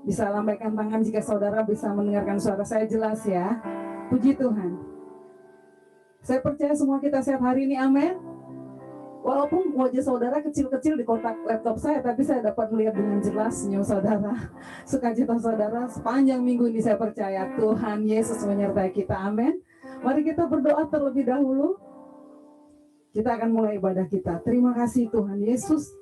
Bisa lambaikan tangan jika saudara bisa mendengarkan suara saya jelas ya. Puji Tuhan. Saya percaya semua kita sehat hari ini, amin. Walaupun wajah saudara kecil-kecil di kotak laptop saya, tapi saya dapat melihat dengan jelas senyum saudara, sukacita saudara sepanjang minggu ini. Saya percaya Tuhan Yesus menyertai kita, amin. Mari kita berdoa terlebih dahulu. Kita akan mulai ibadah kita. Terima kasih Tuhan Yesus.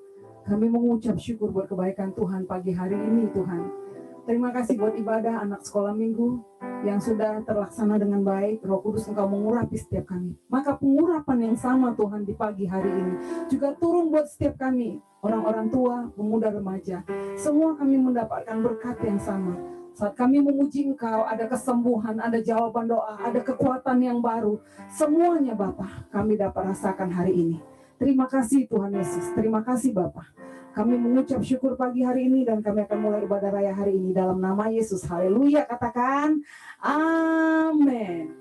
Kami mengucap syukur buat kebaikan Tuhan pagi hari ini, Tuhan. Terima kasih buat ibadah anak sekolah minggu yang sudah terlaksana dengan baik. Roh Kudus Engkau mengurapi setiap kami. Maka pengurapan yang sama Tuhan di pagi hari ini juga turun buat setiap kami, orang-orang tua, pemuda, remaja. Semua kami mendapatkan berkat yang sama. Saat kami memuji Engkau, ada kesembuhan, ada jawaban doa, ada kekuatan yang baru. Semuanya Bapa kami dapat rasakan hari ini. Terima kasih Tuhan Yesus, terima kasih Bapa. Kami mengucap syukur pagi hari ini dan kami akan mulai ibadah raya hari ini dalam nama Yesus. Haleluya, katakan amin.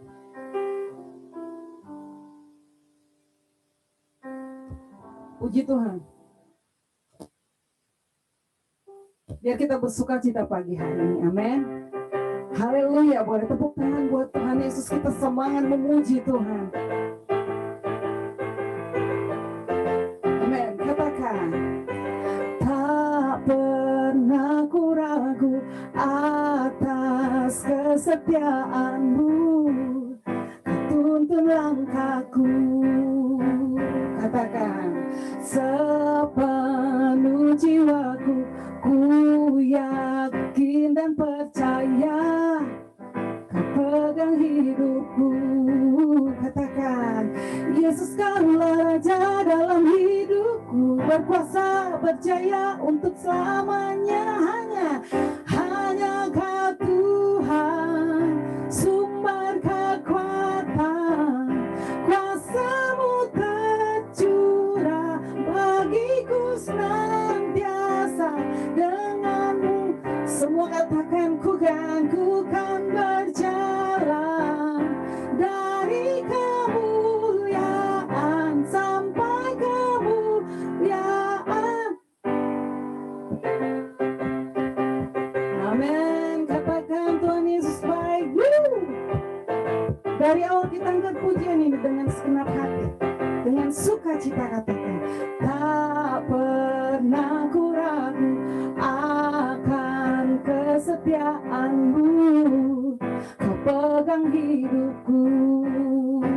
Puji Tuhan. Biar kita bersuka cita pagi hari ini, amin. Haleluya, boleh tepuk tangan buat Tuhan Yesus, kita semangat memuji Tuhan. Amin, katakan. Tak pernah ku ragu atas kesetiaanmu, kau tuntun langkahku. Katakan, sepenuh jiwaku ku yakin dan percaya kau pegang hidupku. Katakan, Yesus kaulah Raja dalam hidupku, berkuasa berjaya untuk selamanya. Hanya Kau Tuhan, sumber kekuatan, kuasa-Mu tercurah bagiku senantiasa. Denganmu semua katakan, ku kan berjalan dari kemuliaan sampai kemuliaan. Amin. Katakan, Tuhan Yesus baik. Dari awal kita angkat pujian ini dengan segenap hati, dengan sukacita. Katakan, tak pernah ku ragu akan kesetiaanmu, kau pegang hidupku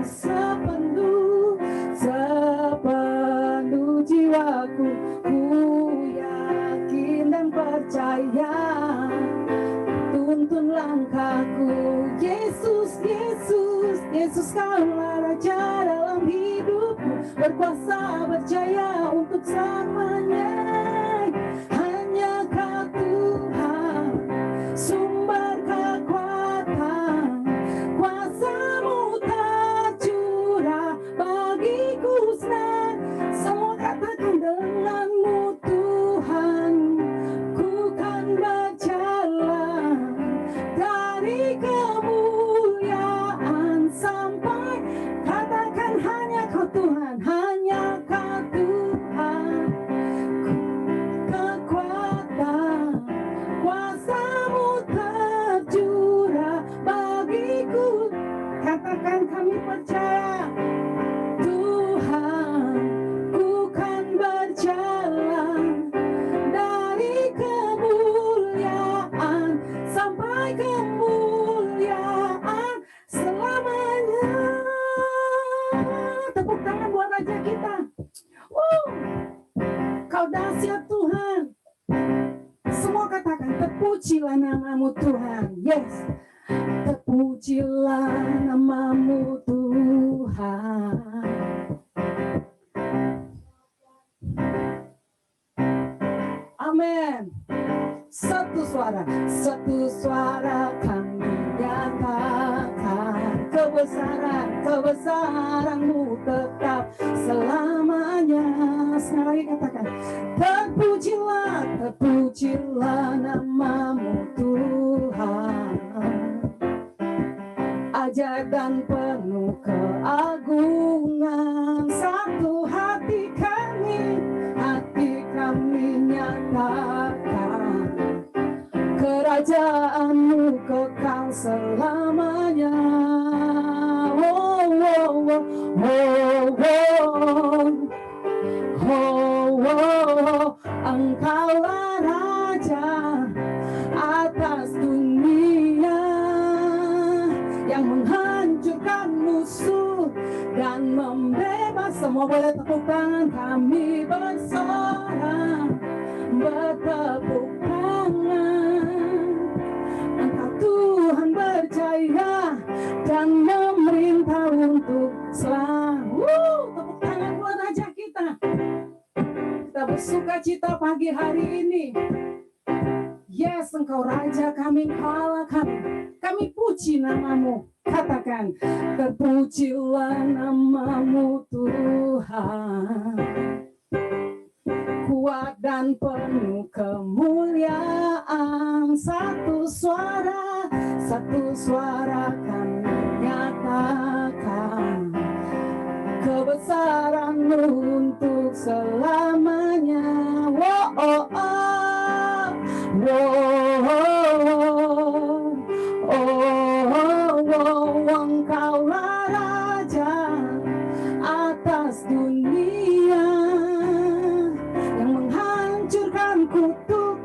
sepenuh jiwaku, ku yakin dan percaya, tuntun langkahku. Yesus kaulah Raja dalam hidupku, berkuasa berjaya untuk selamanya. Hanya Kau Tuhan, sumber kekuatan, kuasa-Mu tercurah bagiku senang. Semua katakan, denganmu Tuhan, ku kan berjalan dari kemuliaan sampai. Katakan, hanya Kau Tuhan, hanya Kau Tuhan, kekuatan, kuasa-Mu tercurah bagiku. Katakan, kami percaya Tuhan, ku kan berjalan dari kemuliaan sampai kemuliaan selamanya. Tepuk tangan buat Raja kita. Kau dahsyat Tuhan. Semua katakan, terpujilah nama-Mu Tuhan. Yes, terpujilah nama-Mu Tuhan. Amin. Satu suara kami nyatakan, kebesaran-Mu tetap selamanya. Sekali katakan, terpujilah nama-Mu Tuhan. Ajaib dan penuh keagungan, satu hati kami nyatakan, Kerajaanmu kekal selamanya. Oh, oh, oh, oh, oh. Oh, oh, Engkaulah Raja atas dunia yang menghancurkan musuh dan membebas. Semua boleh tepuk tangan, kami bersorak bertepuk tangan. Engkau Tuhan berjaya dan memerintah untuk selalu. Tepuk tangan buat Raja kita. Kita bersuka cita pagi hari ini. Yes, Engkau Raja kami, Engkau Allah kami. Kami puji namamu. Katakan, terpujilah namamu Tuhan. Kuat dan penuh kemuliaan. Satu suara kami nyatakan kebesaran-Mu untuk selamanya. Oh, oh, oh. Oh, oh, oh, oh, Engkaulah Raja atas dunia yang menghancurkan kutuk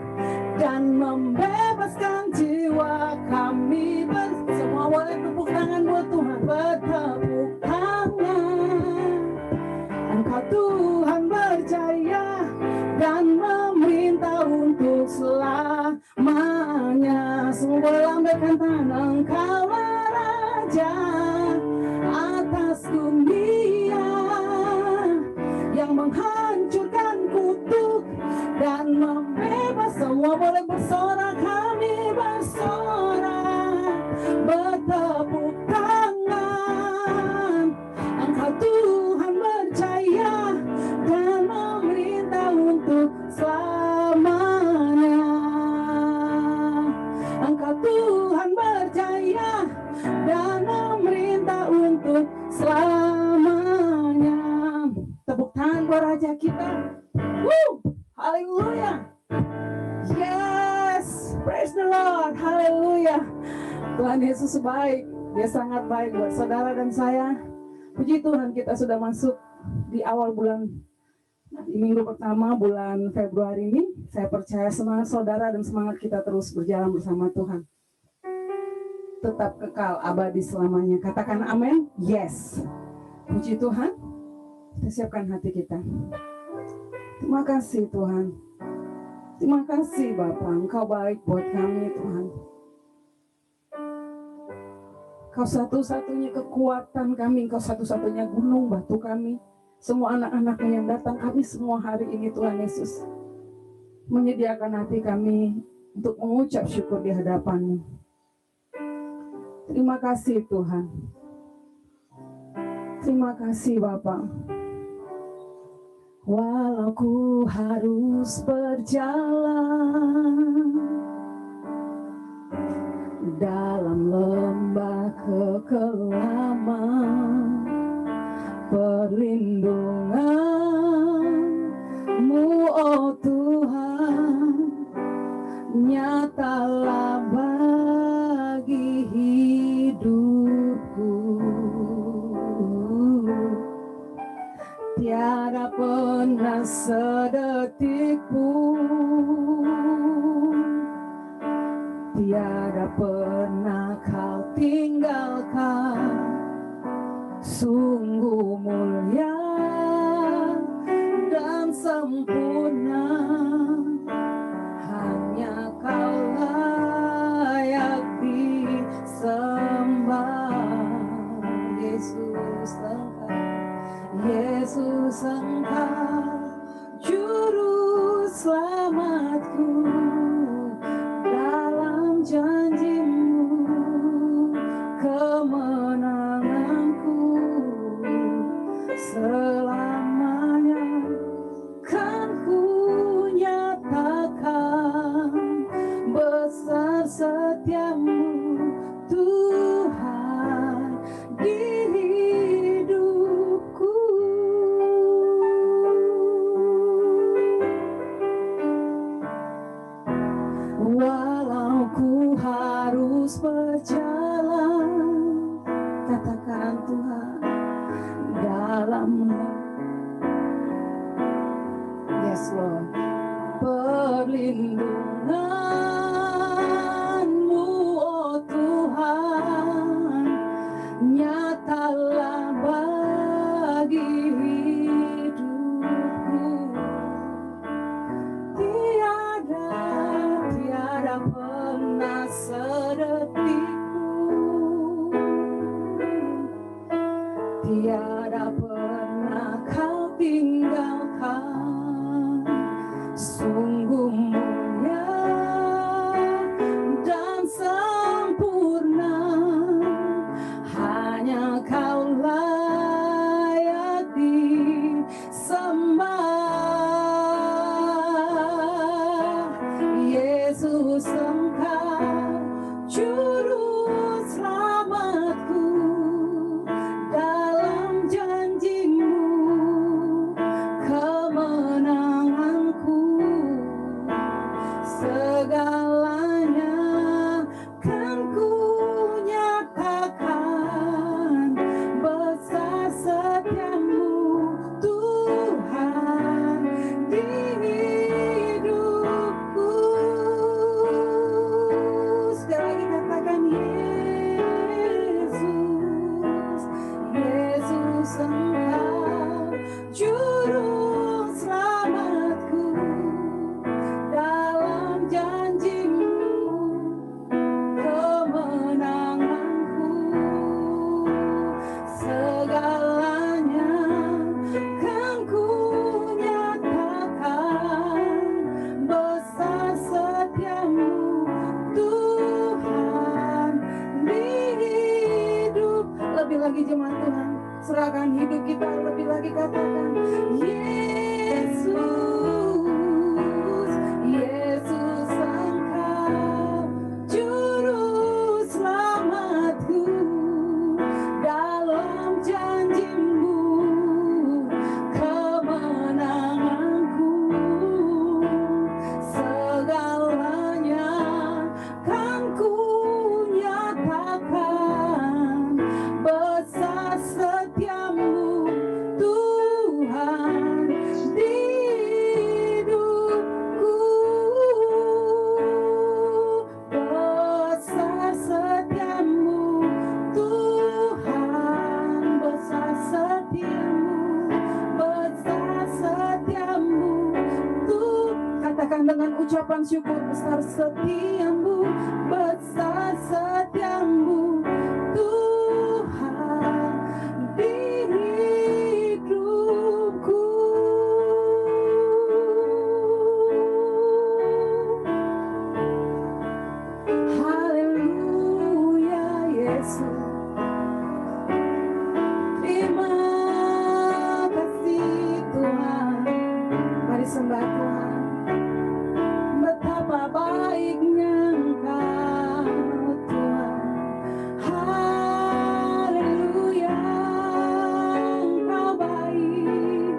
dan membebaskan jiwa kami. Semua boleh tepuk tangan buat Tuhan, bertepuk tangan. Engkau Tuhan berjaya dan memerintah untuk selamanya. Semua boleh lambaikan tangan. Engkaulah Raja atas dunia yang menghancurkan kutuk dan membebas. Semua boleh bersorak, kami bersorak bertepuk tangan. Engkau Tuhan berjaya dan memerintah untuk selamanya. Engkau Tuhan berjaya dan memerintah untuk selamanya. Tepuk tangan buat Raja kita. Haleluya. Yes, praise the Lord. Haleluya. Tuhan Yesus baik. Dia sangat baik buat saudara dan saya. Puji Tuhan, kita sudah masuk di awal bulan, di minggu pertama bulan Februari ini. Saya percaya semangat saudara dan semangat kita terus berjalan bersama Tuhan tetap kekal abadi selamanya. Katakan amin. Yes. Puji Tuhan. Kita siapkan hati kita. Terima kasih Tuhan. Terima kasih Bapa, Engkau baik buat kami Tuhan. Kau satu-satunya kekuatan kami, Engkau satu-satunya gunung batu kami. Semua anak-anakmu yang datang kami semua hari ini Tuhan Yesus menyediakan hati kami untuk mengucap syukur di hadapan-Mu. Terima kasih Tuhan. Terima kasih Bapa. Walau ku harus berjalan dalam lembah kekelaman, perlindungan-Mu oh Tuhan nyatalah bagi hidupku. Tiada pernah sedetik pun, tiada pernah Kau tinggalkan. Sungguh mulia dan sempurna, hanya Kau layak disembah. Yesus Engkau, Yesus Engkau juru selamatku. Dalam janji-Mu kemenanganku selamanya kan ku nyatakan besar setia-Mu Tuhan di hidupku. Walau ku harus berjalan, katakan Tuhan, dalam yes Lord, perlindungan-Mu oh Tuhan, nyatalah bagi hidupku. Tiada pernah sedetikku, tiada pernah Kau tinggalkan. Sungguh mulia dan sempurna, hanya Kau layak disembah. Yesus, Engkau juru selamatku, dalam janji-Mu kemenanganku. Segalanya kan ku nyatakan, besar setia-Mu Tuhan di hidupku. Sekali lagi katakan Yesus, Yesus Engkau juru selamatku, dalam janji-Mu kemenanganku. Segalanya kan ku nyatakan, besar setia-Mu Tuhan di hidup. Lebih lagi jemaat Tuhan, serahkan hidup kita, lebih lagi katakan Yesus, Yesus Engkau juru selamatku, dalam janji-Mu kemenanganku. Segalanya kan ku nyatakan, besar setia-Mu Tuhan di hidupku. Besar setia-Mu Tuhan, besar setia-Mu, besar setia-Mu Tuhan. Katakan dengan ucapan syukur, besar setia-Mu, besar setia-Mu Tuhan di hidupku. Haleluya Yesus, terima kasih Tuhan. Mari sembah Tuhan. Betapa baiknya Engkau Tuhan. Haleluya, Engkau baik,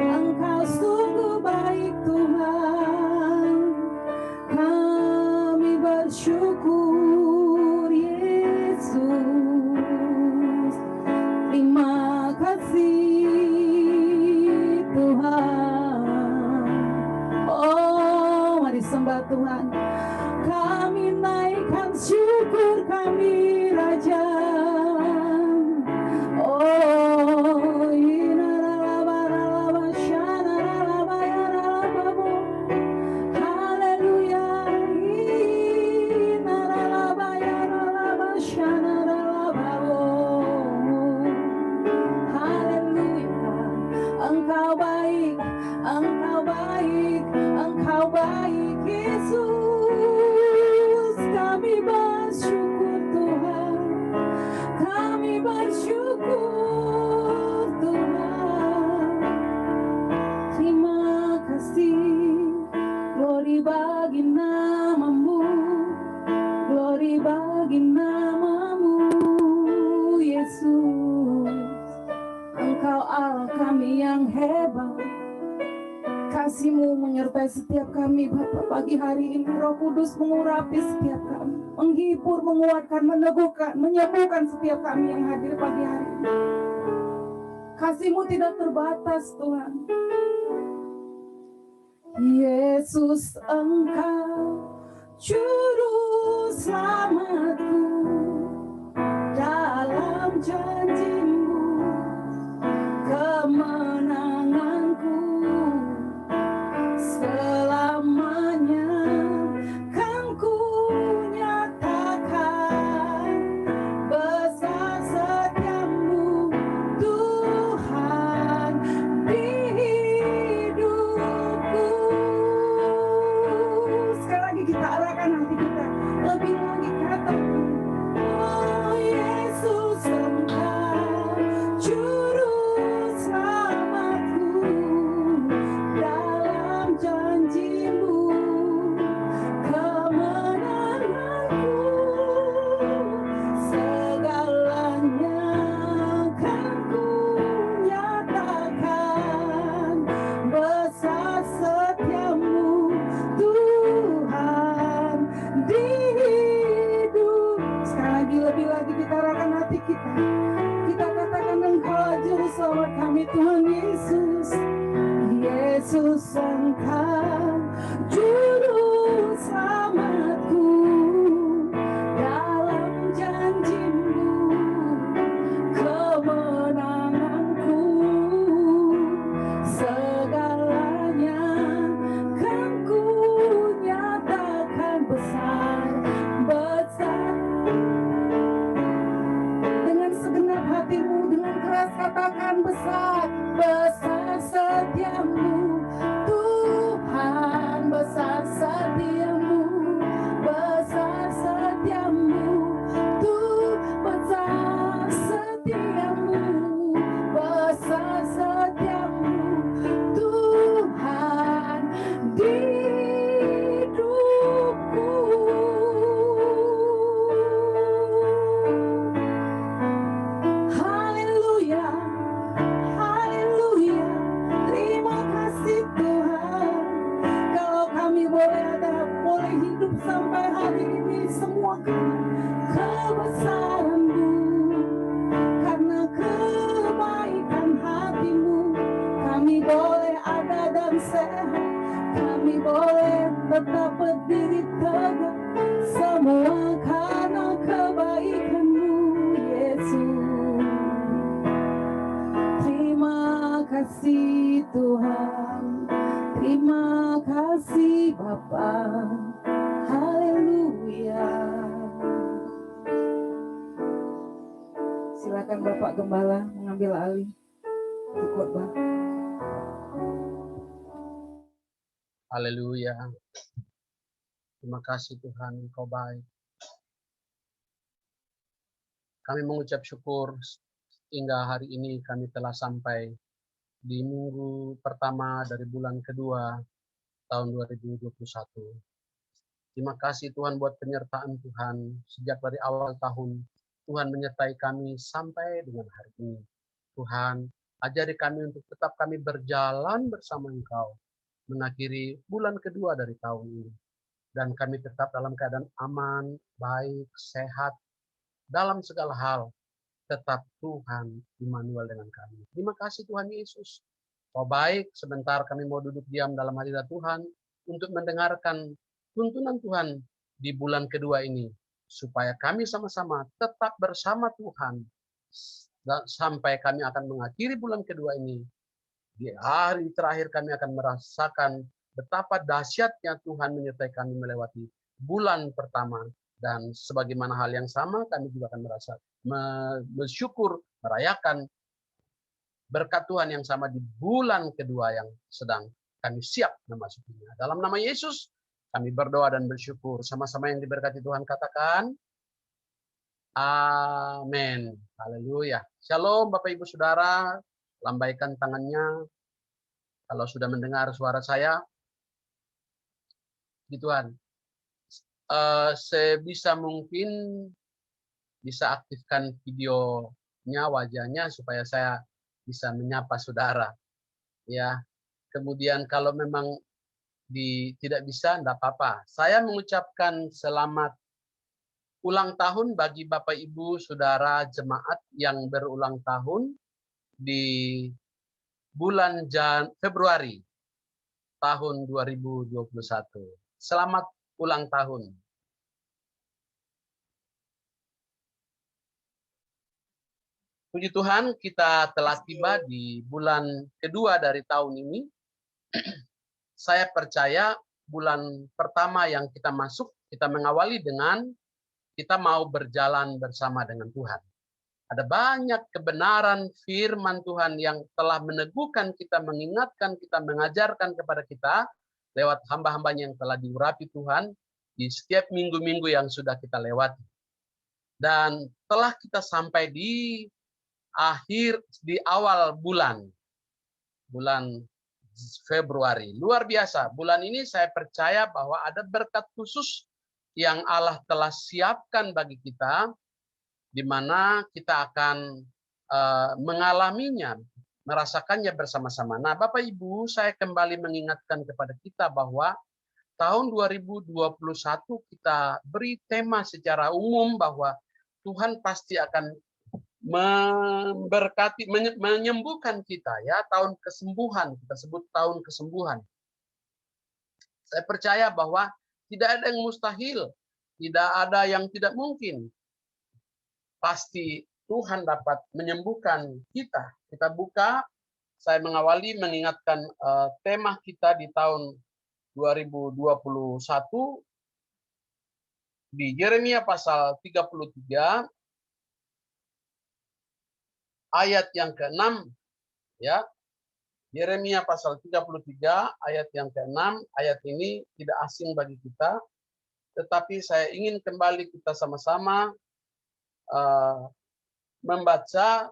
Engkau sungguh baik Tuhan. Kami bersyukur Yesus. Terima kasih Tuhan. Oh, mari sembah Tuhan. Kami naikkan syukur kami Raja. Oh, haleluya. Haleluya. Engkau baik, Engkau baik, Engkau baik Yesus. Kami bersyukur Tuhan. menyertai setiap kami Bapak pagi hari ini. Roh Kudus mengurapi setiap kami, menghibur, menguatkan, meneguhkan, menyembuhkan setiap kami yang hadir pagi hari ini. Kasih-Mu tidak terbatas Tuhan. Yesus, Engkau Juru selamatku, dalam janji-Mu kemenanganku selamanya kan ku nyatakan besar setiamu Tuhan di hidupku. Sekali lagi kita arahkan hati kita lebih lagi katakan, oh Yesus Engkau Juru selamatku, dalam janji-Mu kemenanganku segalanya kan ku nyatakan besar setiamu Tuhan di hidup. Sekali lagi lebih lagi kita arahkan hati kita. Kita katakan Engkau Juru Selamat kami Tuhan Yesus. Yesus Engkau Juru Selamatku, dalam janji-Mu kemenanganku segalanya kan ku nyatakan besar dengan segenap hatimu, dengan keras katakan besar setiamu Tuhan, besar setiamu besar setiamu besar setiamu Tuhan di hidupku. Haleluya, haleluya, terima kasih Tuhan. Kalau kami boleh hidup sampai hari ini, semua kebesaran-Mu, karena kebaikan hati-Mu, kami boleh ada dan sehat, kami boleh tetap berdiri tegak, semua karena kebaikan-Mu Yesus. Terima kasih Tuhan, terima kasih Bapa. Haleluya. Silakan Bapak Gembala mengambil alih di khotbah. Haleluya. Terima kasih Tuhan, Engkau baik. Kami mengucap syukur hingga hari ini kami telah sampai di minggu pertama dari bulan kedua tahun 2021. Terima kasih Tuhan buat penyertaan Tuhan. Sejak dari awal tahun, Tuhan menyertai kami sampai dengan hari ini. Tuhan, ajari kami untuk tetap kami berjalan bersama Engkau, mengakhiri bulan kedua dari tahun ini. Dan kami tetap dalam keadaan aman, baik, sehat, dalam segala hal. Tetap Tuhan Immanuel dengan kami. Terima kasih Tuhan Yesus. Kau baik, sebentar kami mau duduk diam dalam hadirat Tuhan untuk mendengarkan tuntunan Tuhan di bulan kedua ini, supaya kami sama-sama tetap bersama Tuhan sampai kami akan mengakhiri bulan kedua ini. Di hari terakhir kami akan merasakan betapa dahsyatnya Tuhan menyertai kami melewati bulan pertama. Dan sebagaimana hal yang sama, kami juga akan merasa bersyukur, merayakan berkat Tuhan yang sama di bulan kedua yang sedang kami siap memasukinya. Dalam nama Yesus, kami berdoa dan bersyukur. Sama-sama yang diberkati Tuhan katakan, amin. Haleluya. Shalom Bapak Ibu Saudara, lambaikan tangannya kalau sudah mendengar suara saya. Di Tuhan. Sebisa mungkin bisa aktifkan videonya, wajahnya, supaya saya bisa menyapa saudara. Ya. Kemudian kalau memang tidak bisa, enggak apa-apa. Saya mengucapkan selamat ulang tahun bagi Bapak Ibu Saudara jemaat yang berulang tahun di bulan Februari tahun 2021. Selamat ulang tahun. Puji Tuhan, kita telah tiba di bulan kedua dari tahun ini. Saya percaya bulan pertama yang kita masuk, kita mengawali dengan kita mau berjalan bersama dengan Tuhan. Ada banyak kebenaran firman Tuhan yang telah meneguhkan kita, mengingatkan kita, mengajarkan kepada kita lewat hamba-hambanya yang telah diurapi Tuhan di setiap minggu-minggu yang sudah kita lewati. Dan telah kita sampai di awal bulan Februari. Luar biasa. Bulan ini saya percaya bahwa ada berkat khusus yang Allah telah siapkan bagi kita, di mana kita akan mengalaminya, merasakannya bersama-sama. Nah, Bapak Ibu, saya kembali mengingatkan kepada kita bahwa tahun 2021 kita beri tema secara umum bahwa Tuhan pasti akan memberkati, menyembuhkan kita, ya, tahun kesembuhan, kita sebut tahun kesembuhan. Saya percaya bahwa tidak ada yang mustahil, tidak ada yang tidak mungkin. Pasti Tuhan dapat menyembuhkan kita. Kita buka, saya mengawali mengingatkan tema kita di tahun 2021 di Yeremia pasal 33 ayat yang ke-6, ya. Yeremia pasal 33 ayat yang ke-6, ayat ini tidak asing bagi kita, tetapi saya ingin kembali kita sama-sama membaca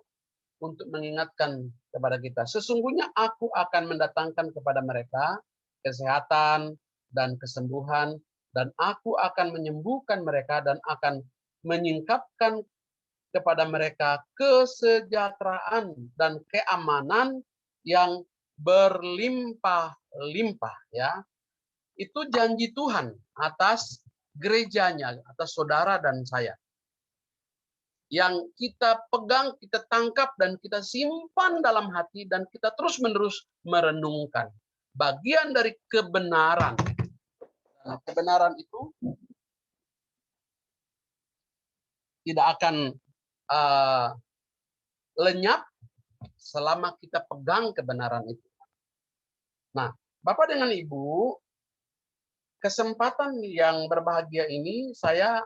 untuk mengingatkan kepada kita. Sesungguhnya aku akan mendatangkan kepada mereka kesehatan dan kesembuhan, dan aku akan menyembuhkan mereka dan akan menyingkapkan kepada mereka kesejahteraan dan keamanan yang berlimpah-limpah, ya. Itu janji Tuhan atas gerejanya, atas saudara dan saya. Yang kita pegang, kita tangkap dan kita simpan dalam hati dan kita terus-menerus merenungkan. Bagian dari kebenaran. Nah, kebenaran itu tidak akan lenyap selama kita pegang kebenaran itu. Nah, Bapak dengan Ibu, kesempatan yang berbahagia ini saya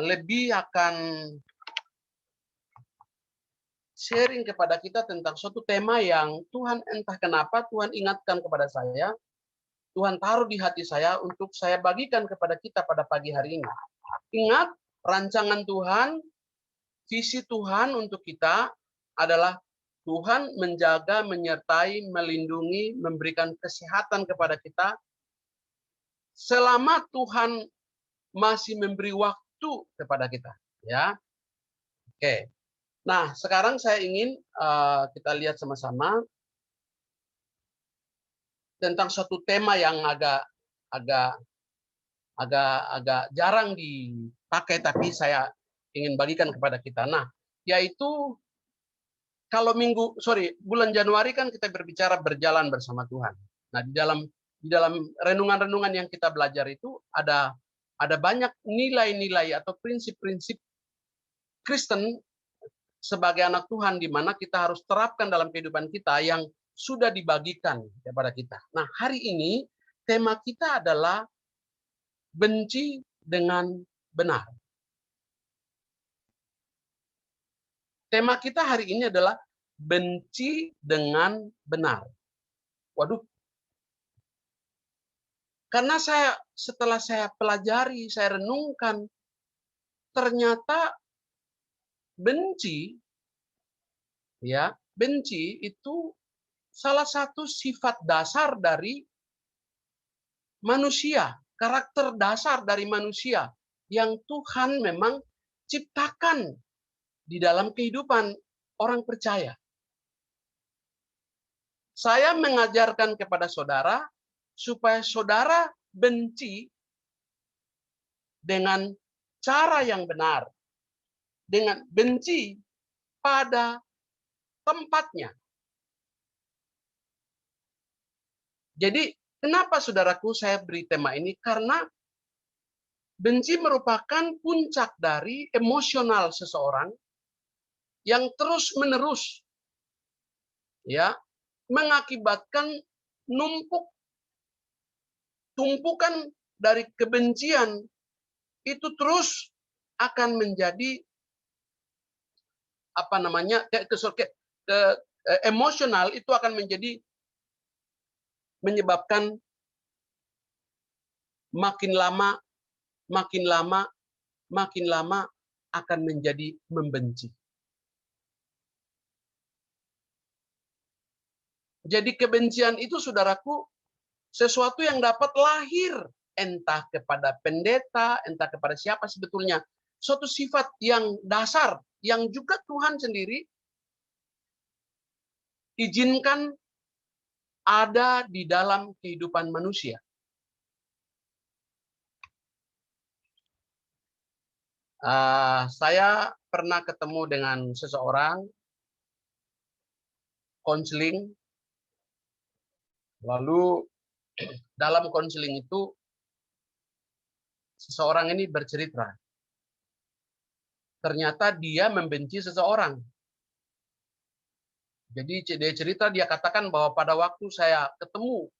lebih akan sharing kepada kita tentang suatu tema yang Tuhan entah kenapa Tuhan ingatkan kepada saya, Tuhan taruh di hati saya untuk saya bagikan kepada kita pada pagi hari ini. Ingat, rancangan Tuhan, visi Tuhan untuk kita adalah Tuhan menjaga, menyertai, melindungi, memberikan kesehatan kepada kita selama Tuhan masih memberi waktu kepada kita, ya. Oke. Nah, sekarang saya ingin kita lihat sama-sama tentang suatu tema yang agak jarang dipakai, tapi saya ingin bagikan kepada kita. Nah, yaitu kalau bulan Januari kan kita berbicara berjalan bersama Tuhan. Nah, di dalam renungan-renungan yang kita belajar itu ada banyak nilai-nilai atau prinsip-prinsip Kristen sebagai anak Tuhan di mana kita harus terapkan dalam kehidupan kita yang sudah dibagikan kepada kita. Nah, hari ini tema kita adalah benci dengan benar. Tema kita hari ini adalah benci dengan benar. Waduh. Karena setelah saya pelajari, saya renungkan, ternyata benci itu salah satu sifat dasar dari manusia, karakter dasar dari manusia yang Tuhan memang ciptakan di dalam kehidupan orang percaya. Saya mengajarkan kepada saudara supaya saudara benci dengan cara yang benar, dengan benci pada tempatnya. Jadi, kenapa saudaraku saya beri tema ini? Karena benci merupakan puncak dari emosional seseorang yang terus-menerus ya mengakibatkan tumpukan dari kebencian itu terus akan menjadi emosional itu akan menyebabkan makin lama akan menjadi membenci. Jadi kebencian itu saudaraku sesuatu yang dapat lahir entah kepada pendeta, entah kepada siapa sebetulnya. Suatu sifat yang dasar yang juga Tuhan sendiri izinkan ada di dalam kehidupan manusia. Saya pernah ketemu dengan seseorang konseling, lalu dalam konseling itu seseorang ini bercerita, ternyata dia membenci seseorang. Jadi dia cerita, dia katakan bahwa pada waktu saya ketemu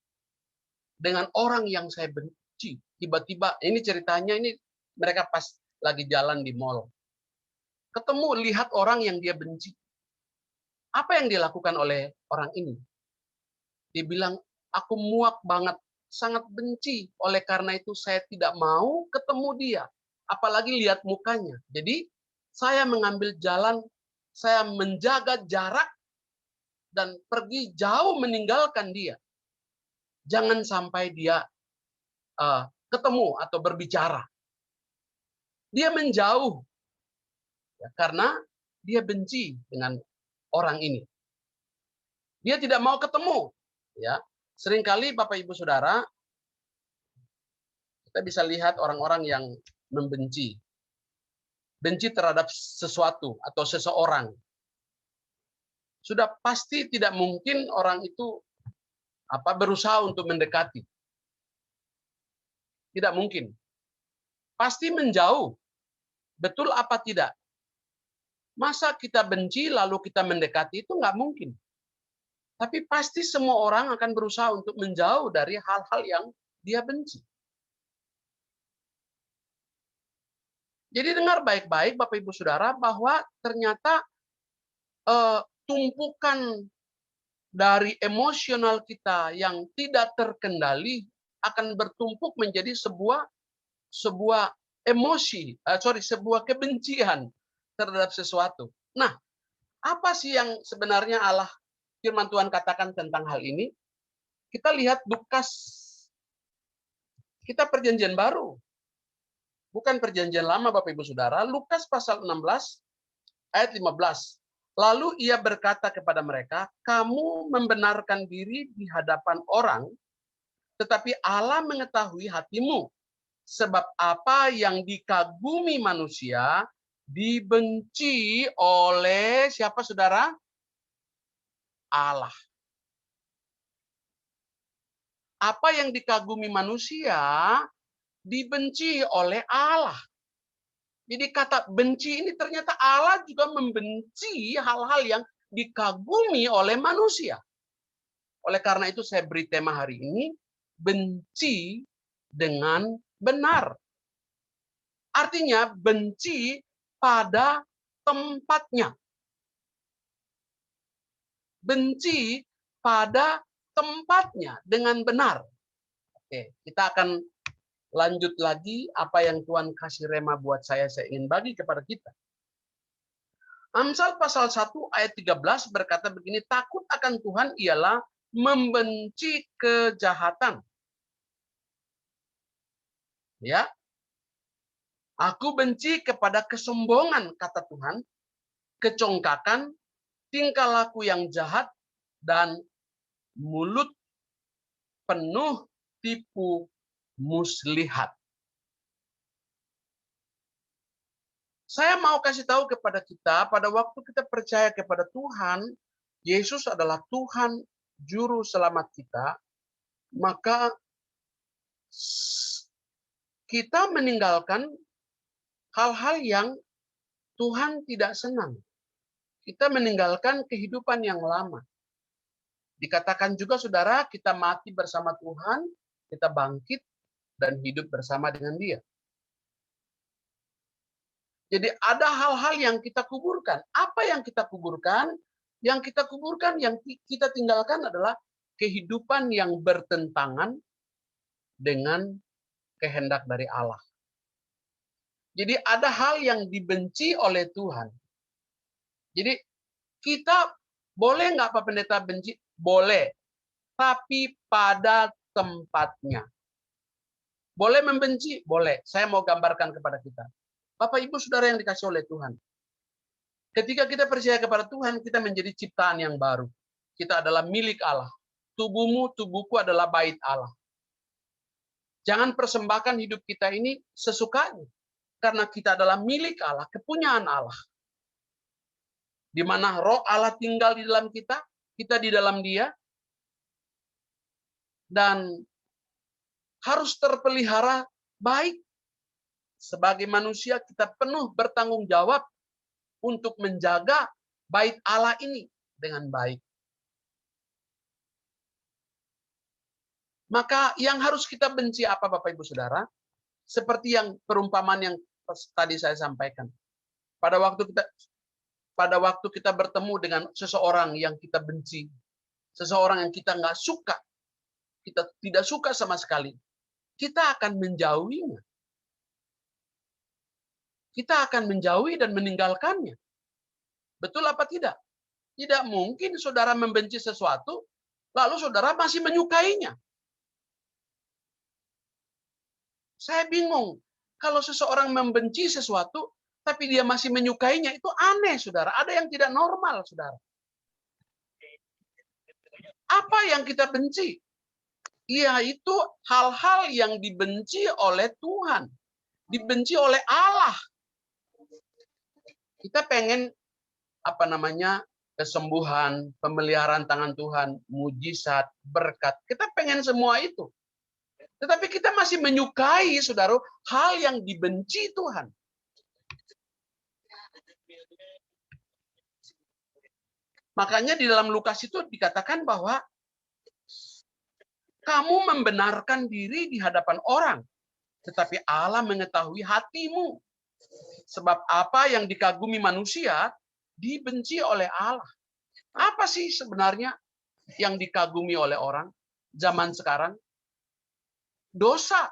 dengan orang yang saya benci, tiba-tiba ini ceritanya ini mereka pas lagi jalan di mall. Ketemu lihat orang yang dia benci. Apa yang dilakukan oleh orang ini? Dia bilang, aku muak banget, sangat benci. Oleh karena itu saya tidak mau ketemu dia. Apalagi lihat mukanya. Jadi saya mengambil jalan, saya menjaga jarak dan pergi jauh meninggalkan dia. Jangan sampai dia ketemu atau berbicara. Dia menjauh ya, karena dia benci dengan orang ini. Dia tidak mau ketemu. Ya, seringkali Bapak Ibu Saudara kita bisa lihat orang-orang yang membenci, benci terhadap sesuatu atau seseorang. Sudah pasti tidak mungkin orang itu berusaha untuk mendekati. Tidak mungkin. Pasti menjauh. Betul apa tidak? Masa kita benci lalu kita mendekati, itu nggak mungkin. Tapi pasti semua orang akan berusaha untuk menjauh dari hal-hal yang dia benci. Jadi dengar baik-baik Bapak Ibu Saudara bahwa ternyata tumpukan dari emosional kita yang tidak terkendali akan bertumpuk menjadi sebuah sebuah kebencian terhadap sesuatu. Nah, apa sih yang sebenarnya firman Tuhan katakan tentang hal ini? Kita lihat Lukas, kita perjanjian baru. Bukan perjanjian lama Bapak Ibu Saudara, Lukas pasal 16 ayat 15. Lalu ia berkata kepada mereka, kamu membenarkan diri di hadapan orang, tetapi Allah mengetahui hatimu. Sebab apa yang dikagumi manusia, dibenci oleh siapa saudara? Allah. Apa yang dikagumi manusia, dibenci oleh Allah. Jadi kata benci ini ternyata Allah juga membenci hal-hal yang dikagumi oleh manusia. Oleh karena itu saya beri tema hari ini, benci dengan benar. Artinya benci pada tempatnya. Benci pada tempatnya dengan benar. Oke, kita akan lanjut lagi apa yang Tuhan kasih rema buat saya ingin bagi kepada kita. Amsal pasal 1 ayat 13 berkata begini, takut akan Tuhan ialah membenci kejahatan. Ya. Aku benci kepada kesombongan, kata Tuhan, kecongkakan, tingkah laku yang jahat, dan mulut penuh tipu muslihat. Saya mau kasih tahu kepada kita, pada waktu kita percaya kepada Tuhan, Yesus adalah Tuhan, Juru Selamat kita, maka kita meninggalkan hal-hal yang Tuhan tidak senang. Kita meninggalkan kehidupan yang lama. Dikatakan juga, saudara, kita mati bersama Tuhan, kita bangkit dan hidup bersama dengan Dia. Jadi ada hal-hal yang kita kuburkan. Apa yang kita kuburkan? Yang kita kuburkan, yang kita tinggalkan adalah kehidupan yang bertentangan dengan kehendak dari Allah. Jadi ada hal yang dibenci oleh Tuhan. Jadi kita boleh nggak Pak Pendeta benci? Boleh. Tapi pada tempatnya. Boleh membenci? Boleh. Saya mau gambarkan kepada kita. Bapak, Ibu, Saudara yang dikasih oleh Tuhan. Ketika kita percaya kepada Tuhan, kita menjadi ciptaan yang baru. Kita adalah milik Allah. Tubuhmu, tubuhku adalah bait Allah. Jangan persembahkan hidup kita ini sesukanya. Karena kita adalah milik Allah, kepunyaan Allah. Di mana roh Allah tinggal di dalam kita di dalam Dia. Dan harus terpelihara baik. Sebagai manusia kita penuh bertanggung jawab untuk menjaga bait Allah ini dengan baik. Maka yang harus kita benci apa Bapak Ibu Saudara? Seperti yang perumpamaan yang tadi saya sampaikan. Pada waktu kita bertemu dengan seseorang yang kita benci, seseorang yang kita nggak suka, kita tidak suka sama sekali, kita akan menjauhinya. Kita akan menjauhi dan meninggalkannya. Betul apa tidak? Tidak mungkin saudara membenci sesuatu, lalu saudara masih menyukainya. Saya bingung. Kalau seseorang membenci sesuatu, tapi dia masih menyukainya, itu aneh, saudara. Ada yang tidak normal, saudara. Apa yang kita benci? Yaitu hal-hal yang dibenci oleh Tuhan. Dibenci oleh Allah. Kita pengen kesembuhan, pemeliharaan tangan Tuhan, mujizat, berkat. Kita pengen semua itu. Tetapi kita masih menyukai, saudara, hal yang dibenci Tuhan. Makanya di dalam Lukas itu dikatakan bahwa kamu membenarkan diri di hadapan orang, tetapi Allah mengetahui hatimu. Sebab apa yang dikagumi manusia, dibenci oleh Allah. Apa sih sebenarnya yang dikagumi oleh orang zaman sekarang? Dosa.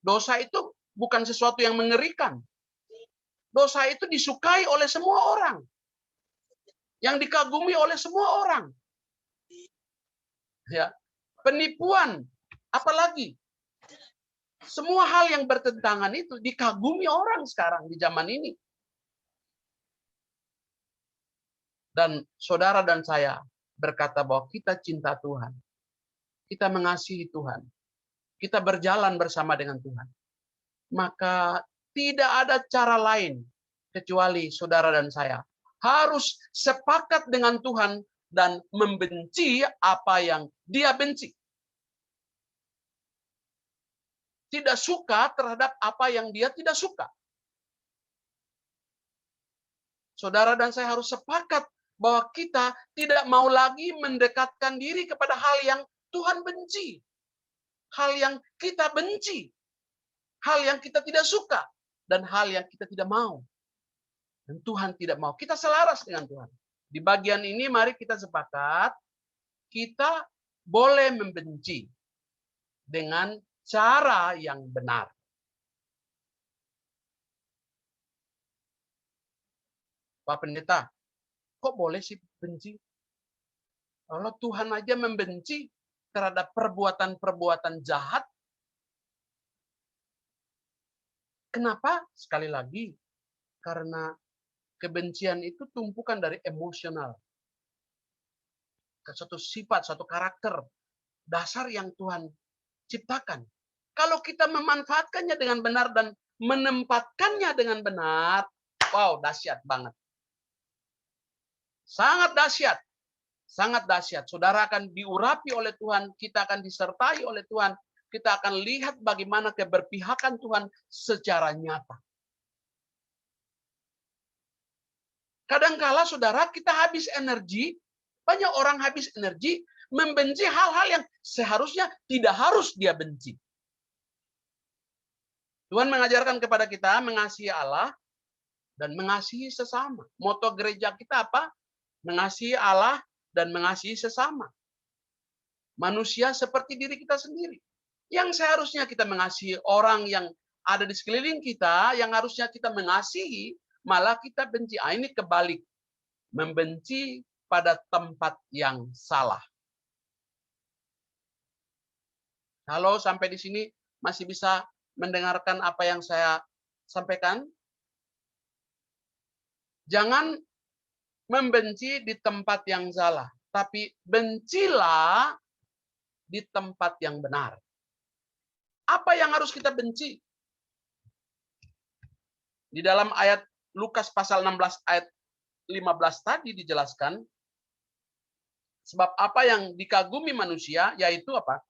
Dosa itu bukan sesuatu yang mengerikan. Dosa itu disukai oleh semua orang. Yang dikagumi oleh semua orang. Ya. Penipuan, apalagi. Semua hal yang bertentangan itu dikagumi orang sekarang di zaman ini. Dan saudara dan saya berkata bahwa kita cinta Tuhan. Kita mengasihi Tuhan. Kita berjalan bersama dengan Tuhan. Maka tidak ada cara lain kecuali saudara dan saya harus sepakat dengan Tuhan dan membenci apa yang Dia benci. Tidak suka terhadap apa yang Dia tidak suka. Saudara dan saya harus sepakat bahwa kita tidak mau lagi mendekatkan diri kepada hal yang Tuhan benci. Hal yang kita benci. Hal yang kita tidak suka. Dan hal yang kita tidak mau. Dan Tuhan tidak mau. Kita selaras dengan Tuhan. Di bagian ini mari kita sepakat. Kita boleh membenci. Dengan cara yang benar. Pak Pendeta, kok boleh sih benci? Kalau Tuhan aja membenci terhadap perbuatan-perbuatan jahat, kenapa? Sekali lagi, karena kebencian itu tumpukan dari emosional. Suatu sifat, suatu karakter dasar yang Tuhan ciptakan. Kalau kita memanfaatkannya dengan benar dan menempatkannya dengan benar, wow, dahsyat banget. Sangat dahsyat. Sangat dahsyat. Saudara akan diurapi oleh Tuhan, kita akan disertai oleh Tuhan, kita akan lihat bagaimana keberpihakan Tuhan secara nyata. Kadangkala saudara kita habis energi, banyak orang habis energi membenci hal-hal yang seharusnya tidak harus dia benci. Tuhan mengajarkan kepada kita mengasihi Allah dan mengasihi sesama. Moto gereja kita apa? Mengasihi Allah dan mengasihi sesama. Manusia seperti diri kita sendiri. Yang seharusnya kita mengasihi orang yang ada di sekeliling kita, yang harusnya kita mengasihi, malah kita benci. Ini kebalik. Membenci pada tempat yang salah. Halo, sampai di sini masih bisa mendengarkan apa yang saya sampaikan? Jangan membenci di tempat yang salah, tapi bencilah di tempat yang benar. Apa yang harus kita benci? Di dalam ayat Lukas pasal 16 ayat 15 tadi dijelaskan, sebab apa yang dikagumi manusia, yaitu apa?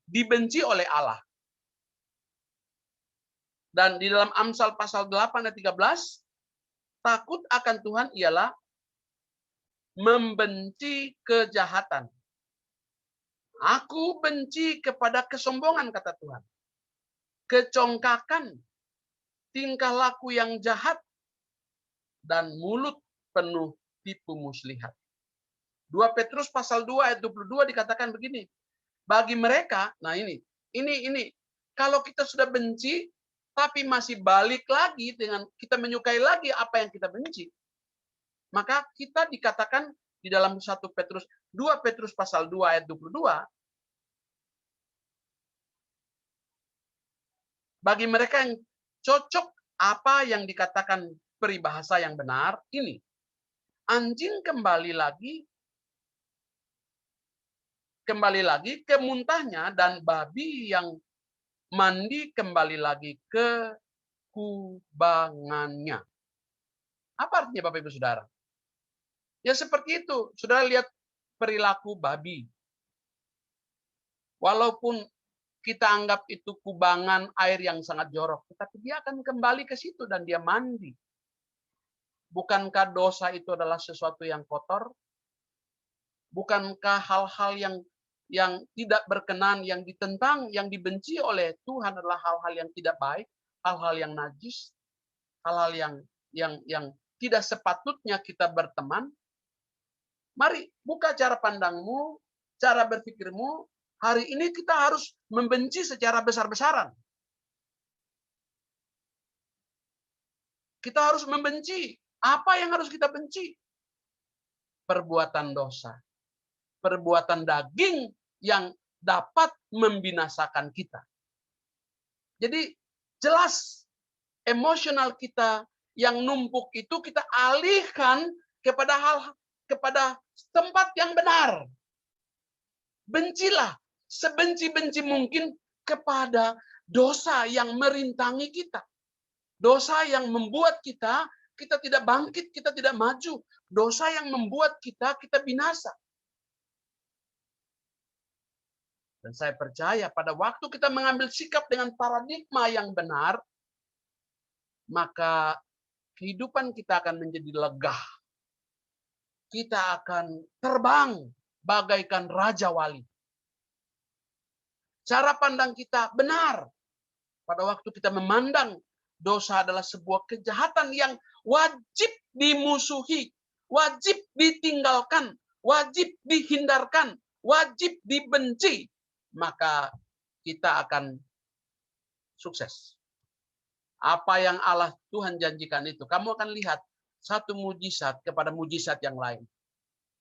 Dibenci oleh Allah. Dan di dalam Amsal pasal 8 ayat 13, takut akan Tuhan ialah membenci kejahatan. Aku benci kepada kesombongan, kata Tuhan. Kecongkakan, tingkah laku yang jahat, dan mulut penuh tipu muslihat. 2 Petrus pasal 2 ayat 22 dikatakan begini. Bagi mereka, nah ini, kalau kita sudah benci, tapi masih balik lagi dengan kita menyukai lagi apa yang kita benci, maka kita dikatakan di dalam 2 Petrus pasal 2 ayat 22, bagi mereka yang cocok apa yang dikatakan peribahasa yang benar, ini. Anjing kembali lagi ke muntahnya, dan babi yang mandi kembali lagi ke kubangannya. Apa artinya Bapak Ibu Saudara? Ya seperti itu. Saudara lihat perilaku babi. Walaupun kita anggap itu kubangan air yang sangat jorok, tetapi dia akan kembali ke situ dan dia mandi. Bukankah dosa itu adalah sesuatu yang kotor? Bukankah hal-hal yang tidak berkenan, yang ditentang, yang dibenci oleh Tuhan adalah hal-hal yang tidak baik, hal-hal yang najis, hal-hal yang tidak sepatutnya kita berteman? Mari buka cara pandangmu, cara berpikirmu. Hari ini kita harus membenci secara besar-besaran. Kita harus membenci. Apa yang harus kita benci? Perbuatan dosa. Perbuatan daging yang dapat membinasakan kita. Jadi jelas emosional kita yang numpuk itu kita alihkan kepada tempat yang benar. Bencilah sebenci-benci mungkin kepada dosa yang merintangi kita. Dosa yang membuat kita tidak bangkit, kita tidak maju. Dosa yang membuat kita binasa. Dan saya percaya pada waktu kita mengambil sikap dengan paradigma yang benar, maka kehidupan kita akan menjadi lega. Kita akan terbang bagaikan raja wali. Cara pandang kita benar. Pada waktu kita memandang dosa adalah sebuah kejahatan yang wajib dimusuhi, wajib ditinggalkan, wajib dihindarkan, wajib dibenci, maka kita akan sukses. Apa yang Allah Tuhan janjikan itu, kamu akan lihat satu mujizat kepada mujizat yang lain.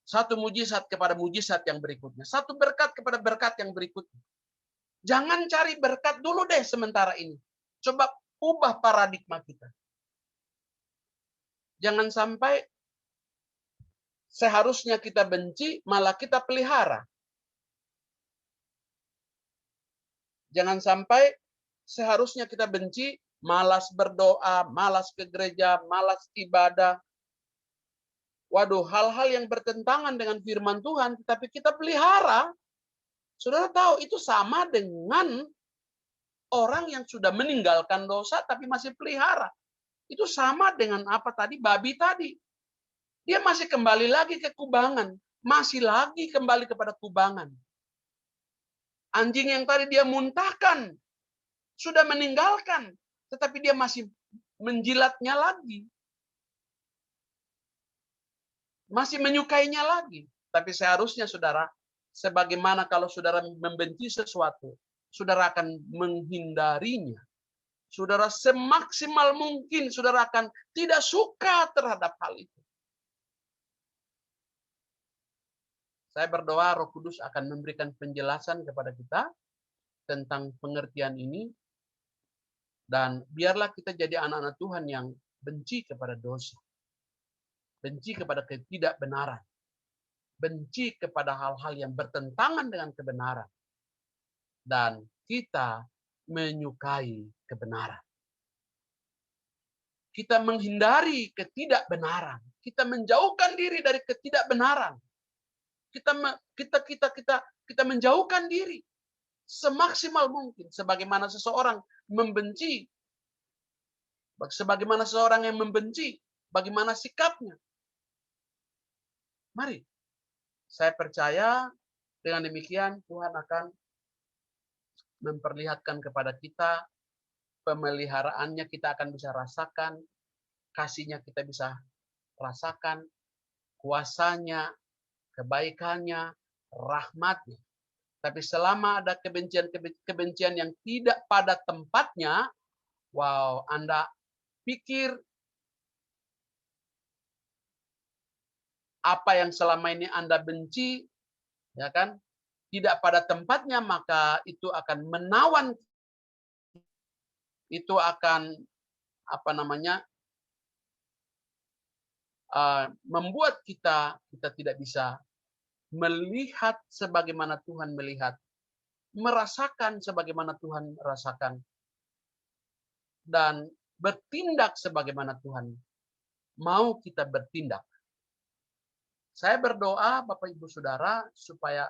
Satu mujizat kepada mujizat yang berikutnya. Satu berkat kepada berkat yang berikutnya. Jangan cari berkat dulu deh sementara ini. Coba ubah paradigma kita. Jangan sampai seharusnya kita benci, malah kita pelihara. Jangan sampai seharusnya kita benci, malas berdoa, malas ke gereja, malas ibadah. Waduh, hal-hal yang bertentangan dengan firman Tuhan, tapi kita pelihara. Saudara tahu, itu sama dengan orang yang sudah meninggalkan dosa, tapi masih pelihara. Itu sama dengan apa tadi, babi tadi. Dia masih kembali lagi ke kubangan. Masih lagi kembali kepada kubangan. Anjing yang tadi dia muntahkan, sudah meninggalkan, tetapi dia masih menjilatnya lagi. Masih menyukainya lagi. Tapi seharusnya saudara, sebagaimana kalau saudara membenci sesuatu, saudara akan menghindarinya. Saudara semaksimal mungkin saudara akan tidak suka terhadap hal itu. Saya berdoa Roh Kudus akan memberikan penjelasan kepada kita tentang pengertian ini. Dan biarlah kita jadi anak-anak Tuhan yang benci kepada dosa. Benci kepada ketidakbenaran. Benci kepada hal-hal yang bertentangan dengan kebenaran. Dan kita menyukai kebenaran. Kita menghindari ketidakbenaran. Kita menjauhkan diri dari ketidakbenaran. Kita menjauhkan diri semaksimal mungkin. Sebagaimana seseorang membenci. Sebagaimana seseorang yang membenci. Bagaimana sikapnya. Mari. Saya percaya dengan demikian Tuhan akan memperlihatkan kepada kita pemeliharaannya, kita akan bisa rasakan, kasihnya kita bisa rasakan, kuasanya, kebaikannya, rahmatnya. Tapi selama ada kebencian yang tidak pada tempatnya, wow, Anda pikir apa yang selama ini Anda benci, ya kan, tidak pada tempatnya, maka itu akan menawan, itu akan membuat kita tidak bisa melihat sebagaimana Tuhan melihat, merasakan sebagaimana Tuhan rasakan, dan bertindak sebagaimana Tuhan mau kita bertindak. Saya berdoa Bapak Ibu Saudara supaya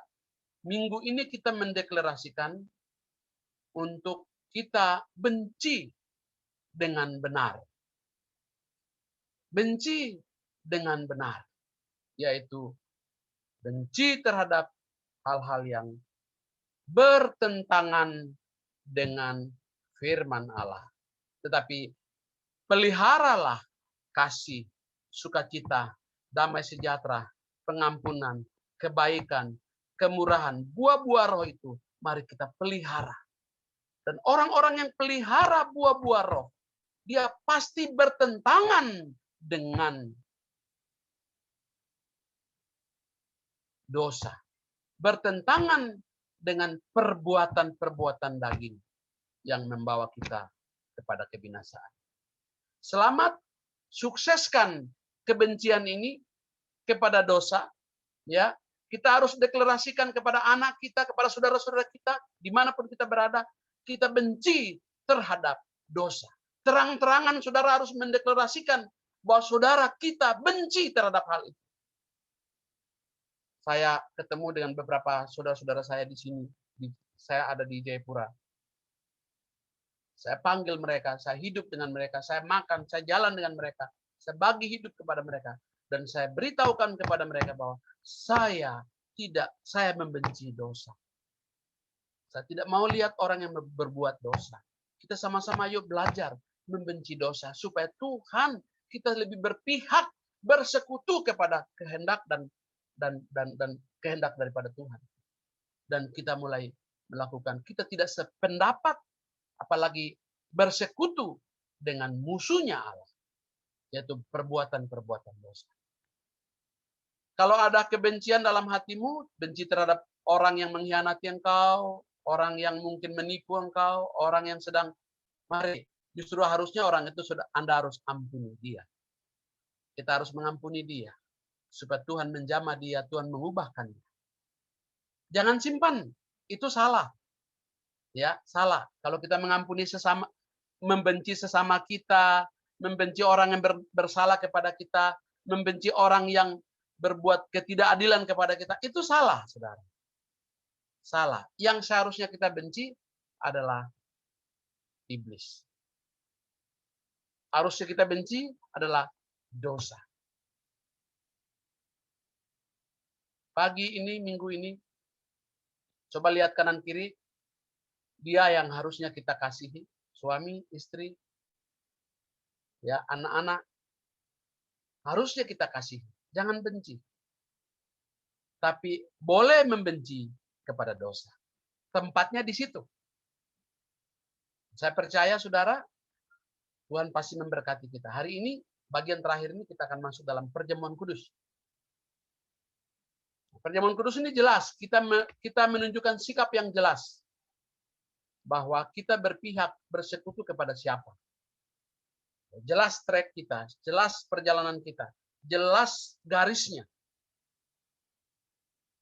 minggu ini kita mendeklarasikan untuk kita benci dengan benar. Benci dengan benar, yaitu benci terhadap hal-hal yang bertentangan dengan firman Allah. Tetapi peliharalah kasih, sukacita, damai sejahtera, pengampunan, kebaikan, kemurahan, buah-buah roh itu mari kita pelihara. Dan orang-orang yang pelihara buah-buah roh, dia pasti bertentangan dengan dosa. Bertentangan dengan perbuatan-perbuatan daging yang membawa kita kepada kebinasaan. Selamat, sukseskan kebencian ini kepada dosa, ya. Kita harus deklarasikan kepada anak kita, kepada saudara-saudara kita, dimanapun kita berada, kita benci terhadap dosa. Terang-terangan saudara harus mendeklarasikan bahwa saudara kita benci terhadap hal itu. Saya ketemu dengan beberapa saudara-saudara saya di sini. Saya ada di Jayapura. Saya panggil mereka, saya hidup dengan mereka, saya makan, saya jalan dengan mereka, saya bagi hidup kepada mereka. Dan saya beritahukan kepada mereka bahwa saya membenci dosa. Saya tidak mau lihat orang yang berbuat dosa. Kita sama-sama yuk belajar membenci dosa. Supaya Tuhan kita lebih berpihak, bersekutu kepada kehendak dan kehendak daripada Tuhan. Dan kita mulai melakukan, kita tidak sependapat, apalagi bersekutu dengan musuhnya Allah, yaitu perbuatan-perbuatan dosa. Kalau ada kebencian dalam hatimu, benci terhadap orang yang mengkhianati engkau, orang yang mungkin menipu engkau, orang yang sedang, mari, justru harusnya orang itu Anda harus ampuni dia. Kita harus mengampuni dia. Supaya Tuhan menjamah dia, Tuhan mengubahkan dia. Jangan simpan, itu salah. Ya, salah. Kalau kita mengampuni sesama, membenci sesama kita, membenci orang yang bersalah kepada kita, membenci orang yang berbuat ketidakadilan kepada kita, itu salah, saudara. Salah. Yang seharusnya kita benci adalah iblis. Harusnya kita benci adalah dosa. Pagi ini, minggu ini, coba lihat kanan kiri, dia yang harusnya kita kasihi, suami, istri, ya, anak-anak, harusnya kita kasihi. Jangan benci. Tapi boleh membenci kepada dosa. Tempatnya di situ. Saya percaya, saudara, Tuhan pasti memberkati kita. Hari ini, bagian terakhir ini kita akan masuk dalam perjamuan kudus. Perjamuan kudus ini jelas, kita menunjukkan sikap yang jelas bahwa kita berpihak, bersekutu kepada siapa. Jelas track kita, jelas perjalanan kita, jelas garisnya.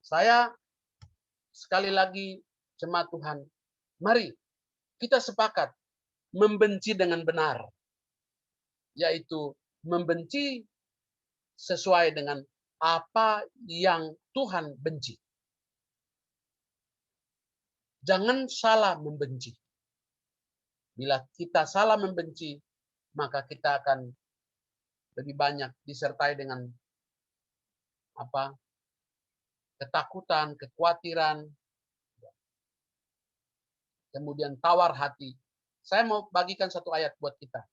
Saya sekali lagi jemaat Tuhan, mari kita sepakat membenci dengan benar, yaitu membenci sesuai dengan apa yang Tuhan benci. Jangan salah membenci. Bila kita salah membenci, maka kita akan lebih banyak disertai dengan ketakutan, kekhawatiran, kemudian tawar hati. Saya mau bagikan satu ayat buat kita.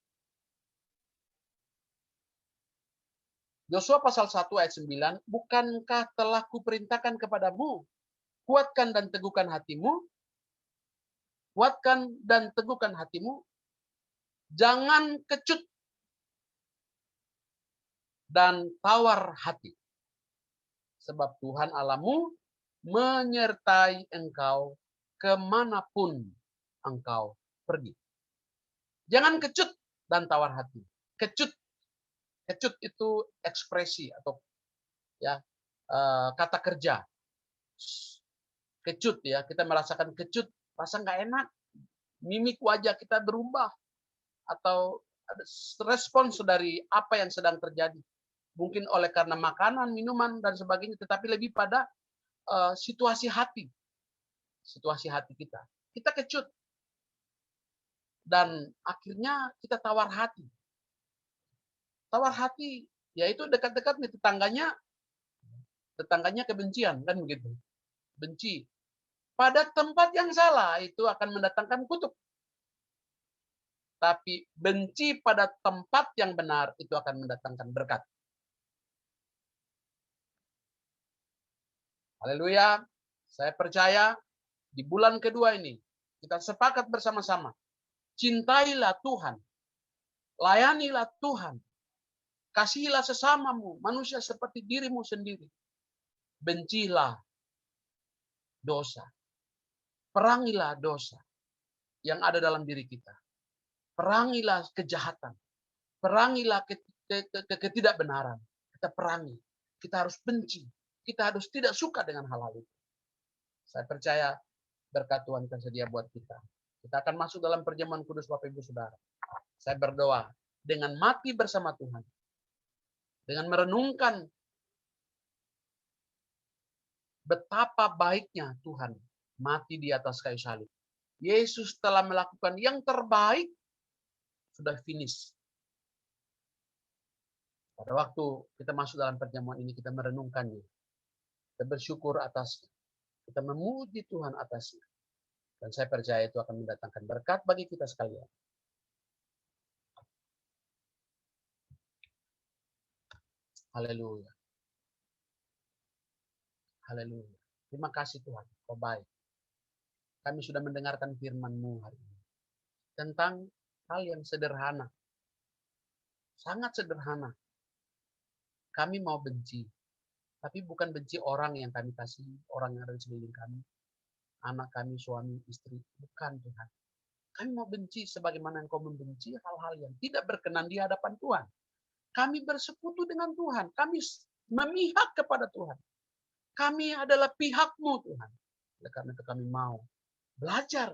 Yosua pasal 1 ayat 9, bukankah telah kuperintahkan kepadamu, kuatkan dan teguhkan hatimu, kuatkan dan teguhkan hatimu, jangan kecut dan tawar hati. Sebab Tuhan Allahmu menyertai engkau kemanapun engkau pergi. Jangan kecut dan tawar hati. Kecut itu ekspresi atau kata kerja. Kecut ya, kita merasakan kecut, rasa nggak enak, mimik wajah kita berubah atau ada respons dari apa yang sedang terjadi. Mungkin oleh karena makanan, minuman dan sebagainya, tetapi lebih pada situasi hati kita. Kita kecut dan akhirnya kita tawar hati. Tawar hati, yaitu dekat-dekat nih tetangganya kebencian, kan begitu. Benci. Pada tempat yang salah itu akan mendatangkan kutuk. Tapi benci pada tempat yang benar itu akan mendatangkan berkat. Haleluya. Saya percaya di bulan kedua ini kita sepakat bersama-sama. Cintailah Tuhan. Layanilah Tuhan. Kasihilah sesamamu, manusia seperti dirimu sendiri. Bencilah dosa. Perangilah dosa yang ada dalam diri kita. Perangilah kejahatan. Perangilah ketidakbenaran. Kita perangi. Kita harus benci. Kita harus tidak suka dengan hal-hal itu. Saya percaya berkat Tuhan tersedia buat kita. Kita akan masuk dalam perjamuan kudus Bapak Ibu Saudara. Saya berdoa dengan mati bersama Tuhan. Dengan merenungkan betapa baiknya Tuhan mati di atas kayu salib. Yesus telah melakukan yang terbaik, sudah finish. Pada waktu kita masuk dalam perjamuan ini, kita merenungkannya. Kita bersyukur atasnya. Kita memuji Tuhan atasnya. Dan saya percaya itu akan mendatangkan berkat bagi kita sekalian. Haleluya. Haleluya. Terima kasih Tuhan, Kau baik. Kami sudah mendengarkan firman-Mu hari ini. Tentang hal yang sederhana. Sangat sederhana. Kami mau benci. Tapi bukan benci orang yang kami kasih, orang yang ada di sekeliling kami. Anak kami, suami, istri. Bukan Tuhan. Kami mau benci sebagaimana Engkau membenci hal-hal yang tidak berkenan di hadapan Tuhan. Kami bersekutu dengan Tuhan. Kami memihak kepada Tuhan. Kami adalah pihak-Mu Tuhan. Oleh karena itu kami mau belajar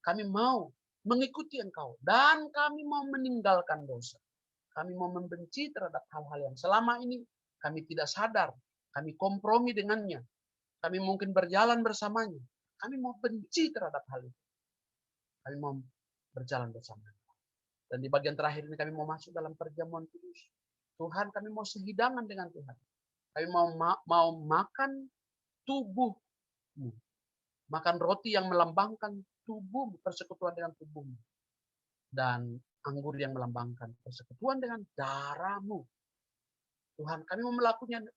Kami mau mengikuti Engkau. Dan kami mau meninggalkan dosa. Kami mau membenci terhadap hal-hal yang selama ini kami tidak sadar. Kami kompromi dengannya. Kami mungkin berjalan bersamanya. Kami mau benci terhadap hal itu. Kami mau berjalan bersama. Dan di bagian terakhir ini kami mau masuk dalam perjamuan kudus. Tuhan, kami mau sehidangan dengan Tuhan. Kami mau makan tubuh-Mu. Makan roti yang melambangkan tubuh, persekutuan dengan tubuh-Mu. Dan anggur yang melambangkan persekutuan dengan darah-Mu. Tuhan, kami mau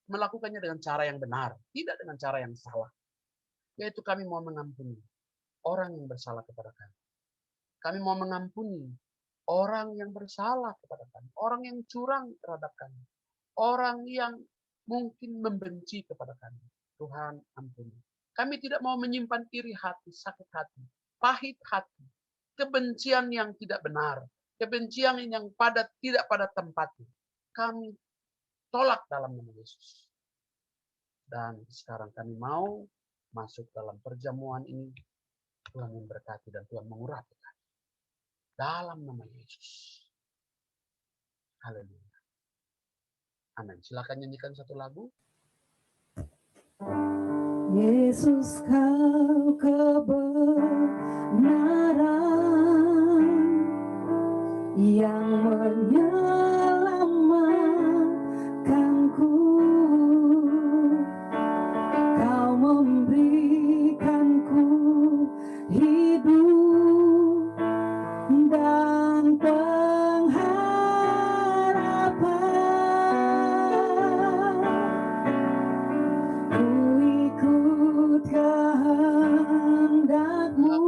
melakukannya dengan cara yang benar, tidak dengan cara yang salah. Yaitu kami mau mengampuni orang yang bersalah kepada kami. Kami mau mengampuni orang yang bersalah kepada kami, orang yang curang terhadap kami, orang yang mungkin membenci kepada kami. Tuhan, ampuni. Kami tidak mau menyimpan iri hati, sakit hati, pahit hati, kebencian yang tidak benar, kebencian yang tidak pada tempatnya. Kami tolak dalam nama Yesus. Dan sekarang kami mau masuk dalam perjamuan ini. Tuhan memberkati dan Tuhan mengurapi kami. Dalam nama Yesus. Haleluya. Amin. Silakan nyanyikan satu lagu. Yesus, Kau kebenaran yang menyelamatkanku. Kau memberikanku hidup dan pengharapan. Ku ikut kehendak-Mu,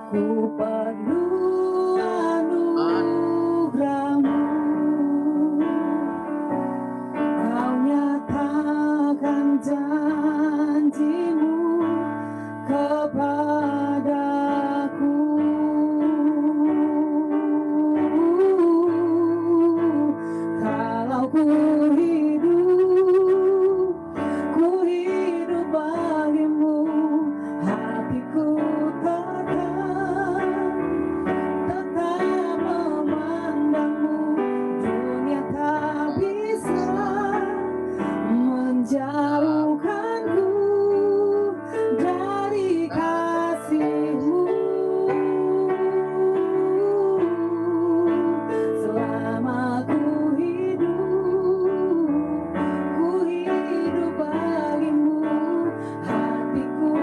ku penuh anugerah-Mu. Kau nyatakan janji-Mu kepadaku. Kalau ku hidup bagi-Mu, hatiku tetap memandang-Mu. Dunia tak bisa menjauhkanku dari kasih-Mu. Selama ku hidup bagi-Mu, hatiku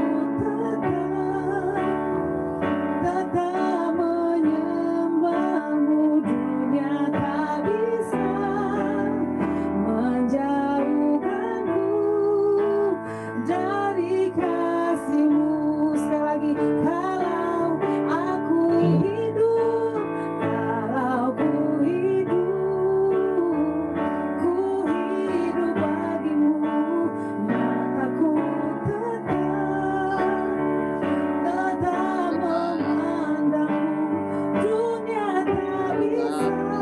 tetap menyembah-Mu. Dunia tak bisa menjauhkanku dari kasih-Mu. Sekali lagi, kalau ku hidup bagi-Mu, mataku tetap memandang-Mu. Dunia tak bisa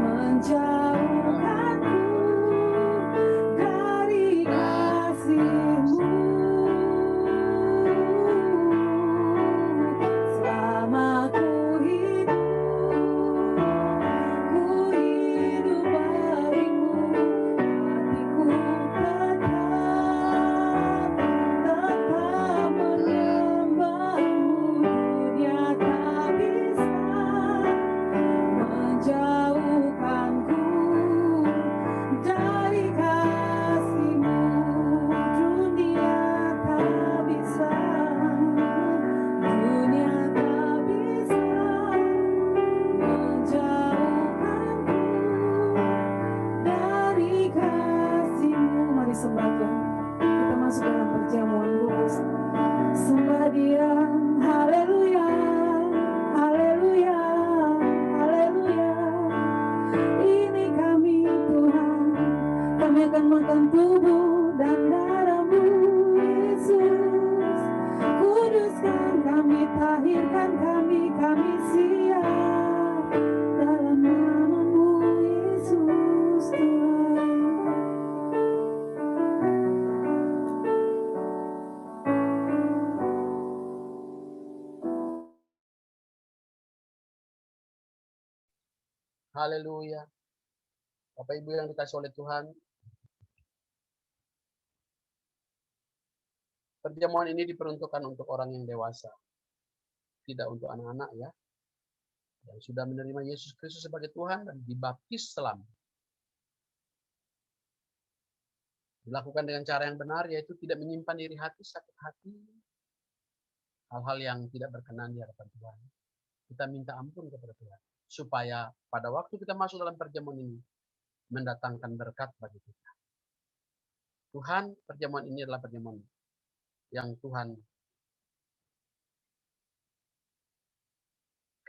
menjauhkanku dari kasih-Mu. Selama ku hidup bagi-Mu, hatiku tetap menyembah-Mu. Dunia tak bisa menjauhkanku dari kasih-Mu. Dunia tak bisa menjauhkanku dari kasih-Mu. Mari sembah Tuhan. Kita masuk dalam perjamuan kudus. Sembah Dia. Haleluya, haleluya, haleluya. Ini kami Tuhan, kami akan makan tubuh dan darah-Mu, Yesus. Kuduskan kami, tahirkan kami siap dalam nama-Mu, Yesus Tuhan. Haleluya. Bapak Ibu yang dikasih oleh Tuhan, perjamuan ini diperuntukkan untuk orang yang dewasa, tidak untuk anak-anak ya, yang sudah menerima Yesus Kristus sebagai Tuhan dan dibaptis selam. Dilakukan dengan cara yang benar, yaitu tidak menyimpan iri hati, sakit hati, hal-hal yang tidak berkenan di hadapan Tuhan. Kita minta ampun kepada Tuhan, supaya pada waktu kita masuk dalam perjamuan ini, mendatangkan berkat bagi kita. Tuhan, perjamuan ini adalah perjamuan yang Tuhan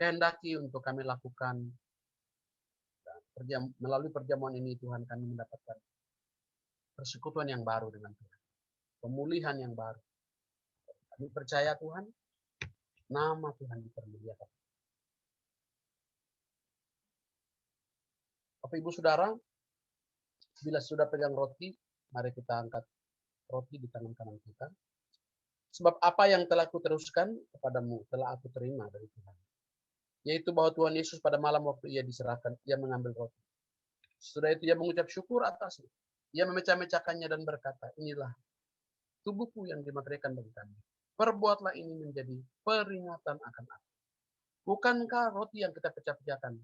kehendaki untuk kami lakukan. Melalui perjamuan ini Tuhan kami mendapatkan persekutuan yang baru dengan Tuhan. Pemulihan yang baru. Kami percaya Tuhan, nama Tuhan dipermuliakan. Bapak Ibu Saudara, bila sudah pegang roti, mari kita angkat roti di tangan kanan kita. Sebab apa yang telah kuteruskan kepadamu, telah aku terima dari Tuhan. Yaitu bahwa Tuhan Yesus pada malam waktu ia diserahkan, ia mengambil roti. Setelah itu ia mengucap syukur atasnya. Ia memecah-mecahkannya dan berkata, inilah tubuhku yang dimaterikan bagi kami. Perbuatlah ini menjadi peringatan akan aku. Bukankah roti yang kita pecah-pecahkan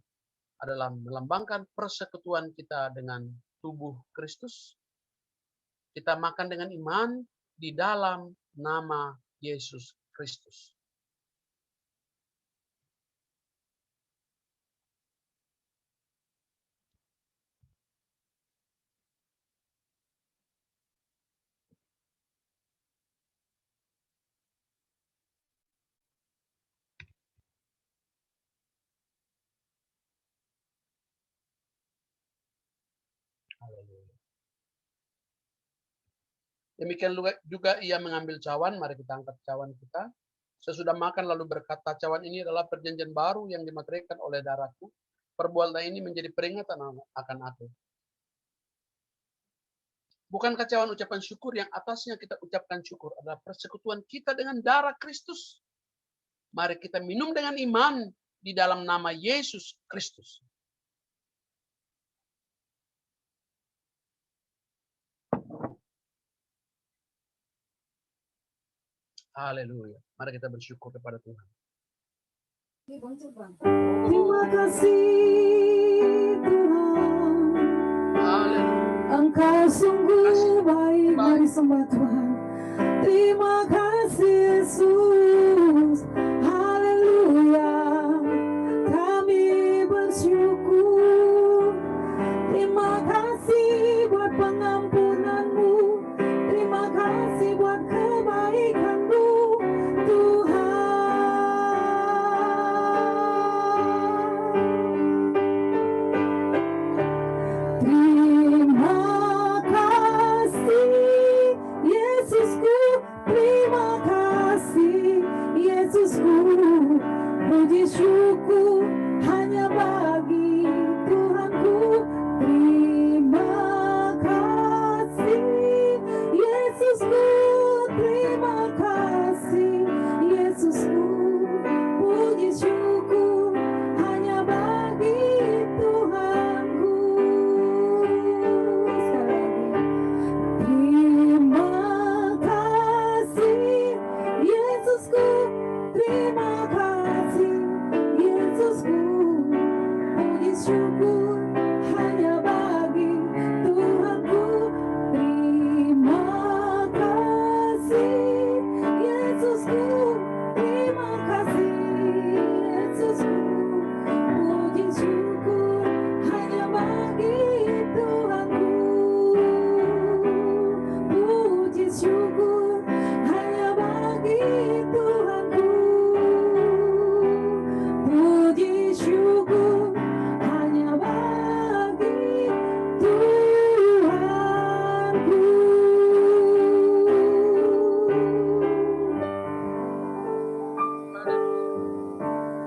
adalah melambangkan persekutuan kita dengan tubuh Kristus? Kita makan dengan iman di dalam nama Yesus Kristus. Haleluya. Demikian juga ia mengambil cawan, mari kita angkat cawan kita. Sesudah makan lalu berkata, cawan ini adalah perjanjian baru yang dimaterikan oleh darahku. Perbuatlah ini menjadi peringatan akan aku. Bukankah cawan ucapan syukur yang atasnya kita ucapkan syukur adalah persekutuan kita dengan darah Kristus? Mari kita minum dengan iman di dalam nama Yesus Kristus. Haleluya. Mari kita bersyukur kepada Tuhan. Terima kasih Tuhan. Haleluya. Engkau sungguh baik, mari sembah Tuhan. Terima kasih Yesus. Haleluya. Kami bersyukur. Terima kasih buat pengampunan-Mu. Terima kasih buat kebaikan-Mu, Tuhan. Terima kasih Yesusku. Terima kasih Yesusku. Puji syukur hanya bagi Tuhanku. Terima kasih Yesusku. Terima kasih Yesusku. Puji syukur hanya bagi Tuhanku. Sekali lagi. Terima kasih Yesusku. Terima kasih Yesusku. Puji syukur hanya bagi Tuhanku. Terima kasih Yesusku. Terima kasih Yesusku. Puji syukur hanya bagi Tuhanku. Puji syukur hanya bagi Tuhanku. Puji syukur hanya bagi Tuhanku.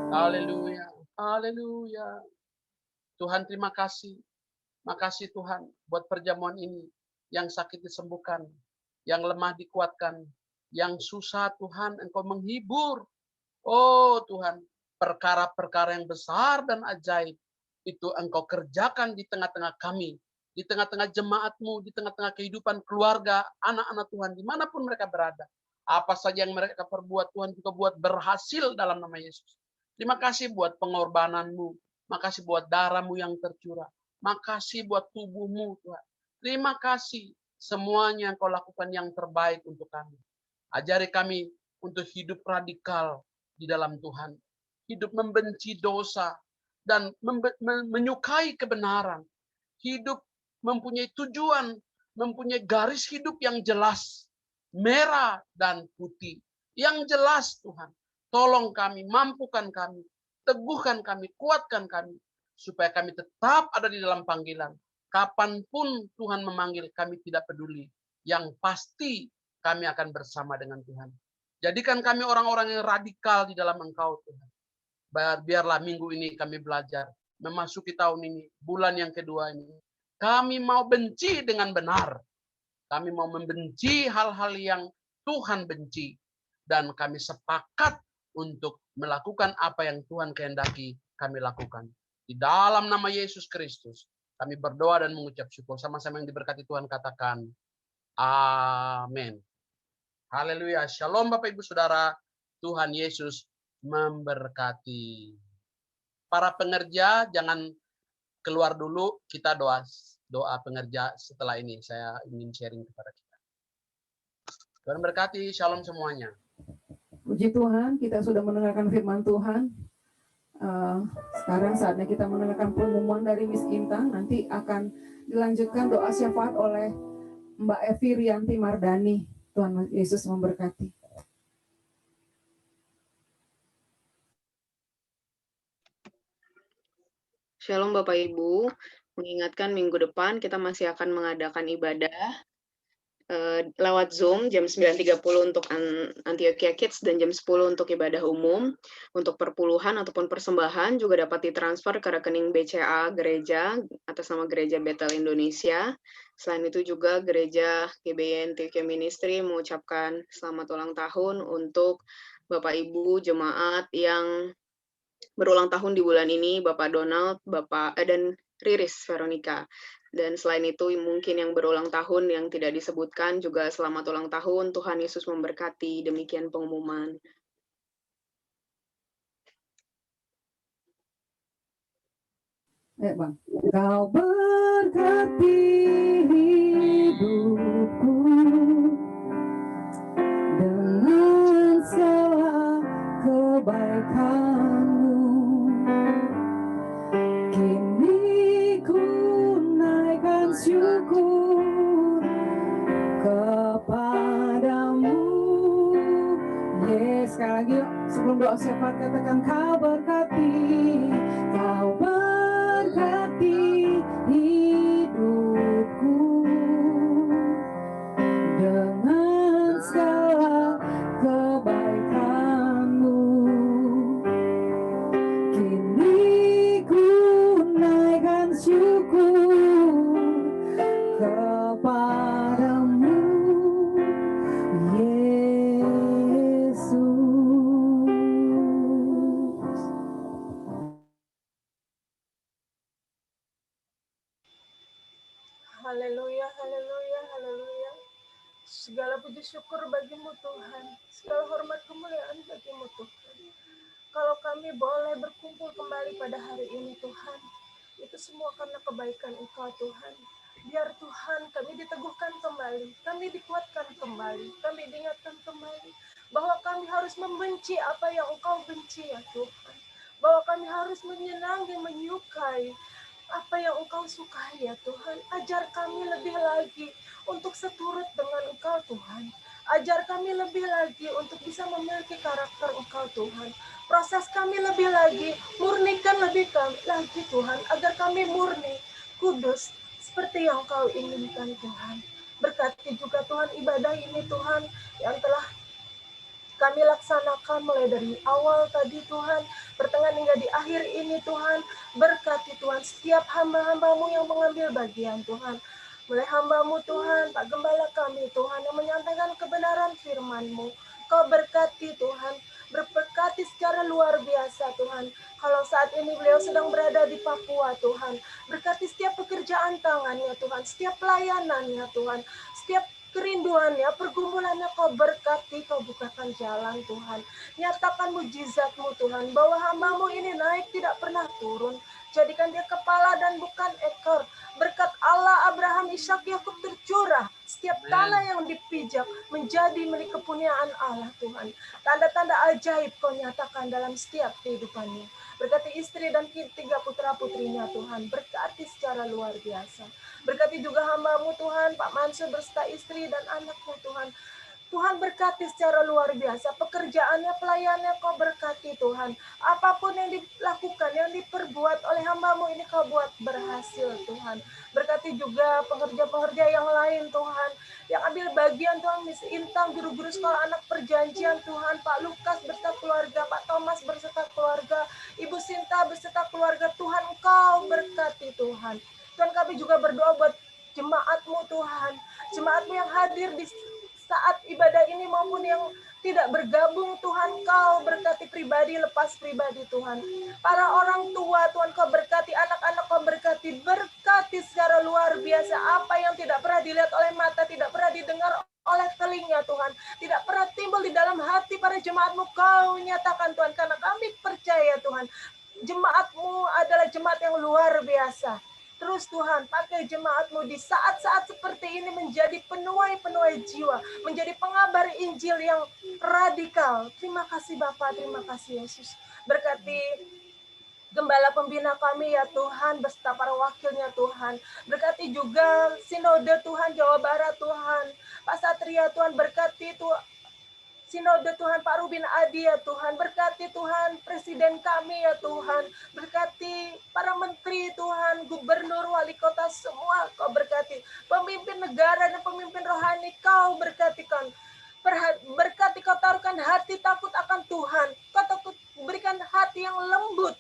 Haleluya. Haleluya. Tuhan terima kasih. Makasih Tuhan buat perjamuan ini. Yang sakit disembuhkan. Yang lemah dikuatkan. Yang susah Tuhan Engkau menghibur. Oh Tuhan, perkara-perkara yang besar dan ajaib itu Engkau kerjakan di tengah-tengah kami, di tengah-tengah jemaat-Mu, di tengah-tengah kehidupan keluarga, anak-anak Tuhan, dimanapun mereka berada. Apa saja yang mereka perbuat, Tuhan juga buat berhasil dalam nama Yesus. Terima kasih buat pengorbanan-Mu, makasih buat darah-Mu yang tercurah, makasih buat tubuh-Mu, Tuhan. Terima kasih semuanya yang Kau lakukan yang terbaik untuk kami. Ajari kami untuk hidup radikal di dalam Tuhan. Hidup membenci dosa dan menyukai kebenaran. Hidup mempunyai tujuan, mempunyai garis hidup yang jelas. Merah dan putih. Yang jelas Tuhan. Tolong kami, mampukan kami, teguhkan kami, kuatkan kami. Supaya kami tetap ada di dalam panggilan. Kapanpun Tuhan memanggil, kami tidak peduli. Yang pasti kami akan bersama dengan Tuhan. Jadikan kami orang-orang yang radikal di dalam Engkau, Tuhan. Biarlah minggu ini kami belajar. Memasuki tahun ini, bulan yang kedua ini. Kami mau benci dengan benar. Kami mau membenci hal-hal yang Tuhan benci. Dan kami sepakat untuk melakukan apa yang Tuhan kehendaki kami lakukan. Di dalam nama Yesus Kristus, kami berdoa dan mengucap syukur. Sama-sama yang diberkati Tuhan katakan, amin. Haleluya. Shalom Bapak Ibu Saudara. Tuhan Yesus memberkati. Para pengerja jangan keluar dulu. Kita doa pengerja setelah ini. Saya ingin sharing kepada kita. Tuhan berkati. Shalom semuanya. Puji Tuhan, kita sudah mendengarkan firman Tuhan. Sekarang saatnya kita mendengarkan pengumuman dari Miss Intan. Nanti akan dilanjutkan doa syafaat oleh Mbak Evi Rianti Mardani. Tuhan Yesus memberkati. Shalom Bapak Ibu, mengingatkan minggu depan kita masih akan mengadakan ibadah lewat Zoom jam 9.30 untuk Antioquia Kids dan jam 10 untuk ibadah umum. Untuk perpuluhan ataupun persembahan juga dapat ditransfer ke rekening BCA Gereja atas nama Gereja Bethel Indonesia. Selain itu juga Gereja GBI Antioquia Ministry mengucapkan selamat ulang tahun untuk Bapak Ibu jemaat yang berulang tahun di bulan ini, Bapak Donald, dan Riris Veronica. Dan selain itu mungkin yang berulang tahun yang tidak disebutkan juga selamat ulang tahun, Tuhan Yesus memberkati. Demikian pengumuman. Bang. Kau berkati hidupku dengan segala kebaikan-Mu. Kini ku naikkan syukur kepadamu. Yes, sekali lagi yuk. Sebelum doa syafaat katakan kau berkati hidupku dengan segala kebaikan-Mu. Kini ku naikkan syukur kepadamu, Yesus. Haleluya, haleluya, haleluya. Segala puji syukur bagi-Mu Tuhan. Segala hormat kemuliaan bagi-Mu Tuhan. Kalau kami boleh berkumpul kembali pada hari ini Tuhan, itu semua karena kebaikan Engkau Tuhan. Biar Tuhan kami diteguhkan kembali, kami dikuatkan kembali, kami diingatkan kembali bahwa kami harus membenci apa yang Engkau benci ya Tuhan. Bahwa kami harus menyenangi, menyukai apa yang Engkau sukai ya Tuhan. Ajar kami lebih lagi untuk seturut dengan Engkau Tuhan. Ajar kami lebih lagi untuk bisa memiliki karakter Engkau Tuhan. Proses kami lebih lagi, murnikan lebih lagi Tuhan, agar kami murni, kudus, seperti yang Engkau inginkan Tuhan. Berkati juga Tuhan ibadah ini Tuhan, yang telah kami laksanakan mulai dari awal tadi Tuhan, pertengahan hingga di akhir ini Tuhan. Berkati Tuhan setiap hamba-hamba-Mu yang mengambil bagian Tuhan. Mulai hamba-Mu Tuhan, Pak Gembala kami Tuhan yang menyampaikan kebenaran firman-Mu. Kau berkati Tuhan, berkati secara luar biasa Tuhan. Kalau saat ini beliau sedang berada di Papua Tuhan, berkati setiap pekerjaan tangannya Tuhan, setiap pelayanannya Tuhan, setiap kerinduannya, pergumulannya Kau berkati, Kau bukakan jalan Tuhan. Nyatakan mujizat-Mu Tuhan, bahwa hamba-Mu ini naik tidak pernah turun. Jadikan dia kepala dan bukan ekor. Berkat Allah Abraham, Ishak, Yakub tercurah. Setiap tanah yang dipijak menjadi milik kepunyaan Allah Tuhan. Tanda-tanda ajaib Kau nyatakan dalam setiap kehidupannya. Berkati istri dan 3 putra-putrinya Tuhan. Berkati secara luar biasa. Berkati juga hamba-Mu Tuhan, Pak Mansur berserta istri dan anak-Mu Tuhan. Tuhan berkati secara luar biasa. Pekerjaannya, pelayanannya Kau berkati Tuhan. Apapun yang dilakukan, yang diperbuat oleh hamba-Mu ini Kau buat berhasil Tuhan. Berkati juga pekerja-pekerja yang lain Tuhan. Yang ambil bagian Tuhan, Miss Intang, guru-guru sekolah anak perjanjian Tuhan. Pak Lukas beserta keluarga, Pak Thomas beserta keluarga, Ibu Sinta beserta keluarga. Tuhan Kau berkati Tuhan. Tuhan kami juga berdoa buat jemaat-Mu Tuhan. Jemaat-Mu yang hadir di saat ibadah ini maupun yang tidak bergabung Tuhan, Kau berkati pribadi lepas pribadi Tuhan. Para orang tua Tuhan Kau berkati, anak-anak Kau berkati secara luar biasa. Apa yang tidak pernah dilihat oleh mata, tidak pernah didengar oleh telinga Tuhan, tidak pernah timbul di dalam hati para jemaat-Mu Kau nyatakan Tuhan, karena kami percaya Tuhan, jemaat-Mu adalah jemaat yang luar biasa. Terus Tuhan, pakai jemaat-Mu di saat-saat seperti ini menjadi penuai-penuai jiwa, menjadi pengabar Injil yang radikal. Terima kasih Bapak, terima kasih Yesus. Berkati Gembala pembina kami ya Tuhan, beserta para wakilnya Tuhan. Berkati juga Sinode Tuhan, Jawa Barat Tuhan. Pak Satria Tuhan, berkati Tuhan. Sinode Tuhan, Pak Rubin Adi ya Tuhan, berkati Tuhan Presiden kami ya Tuhan, berkati para menteri Tuhan, gubernur, wali kota, semua Kau berkati, pemimpin negara dan pemimpin rohani Kau berkatikan, berkati Kau taruhkan hati takut akan Tuhan, Kau takut berikan hati yang lembut,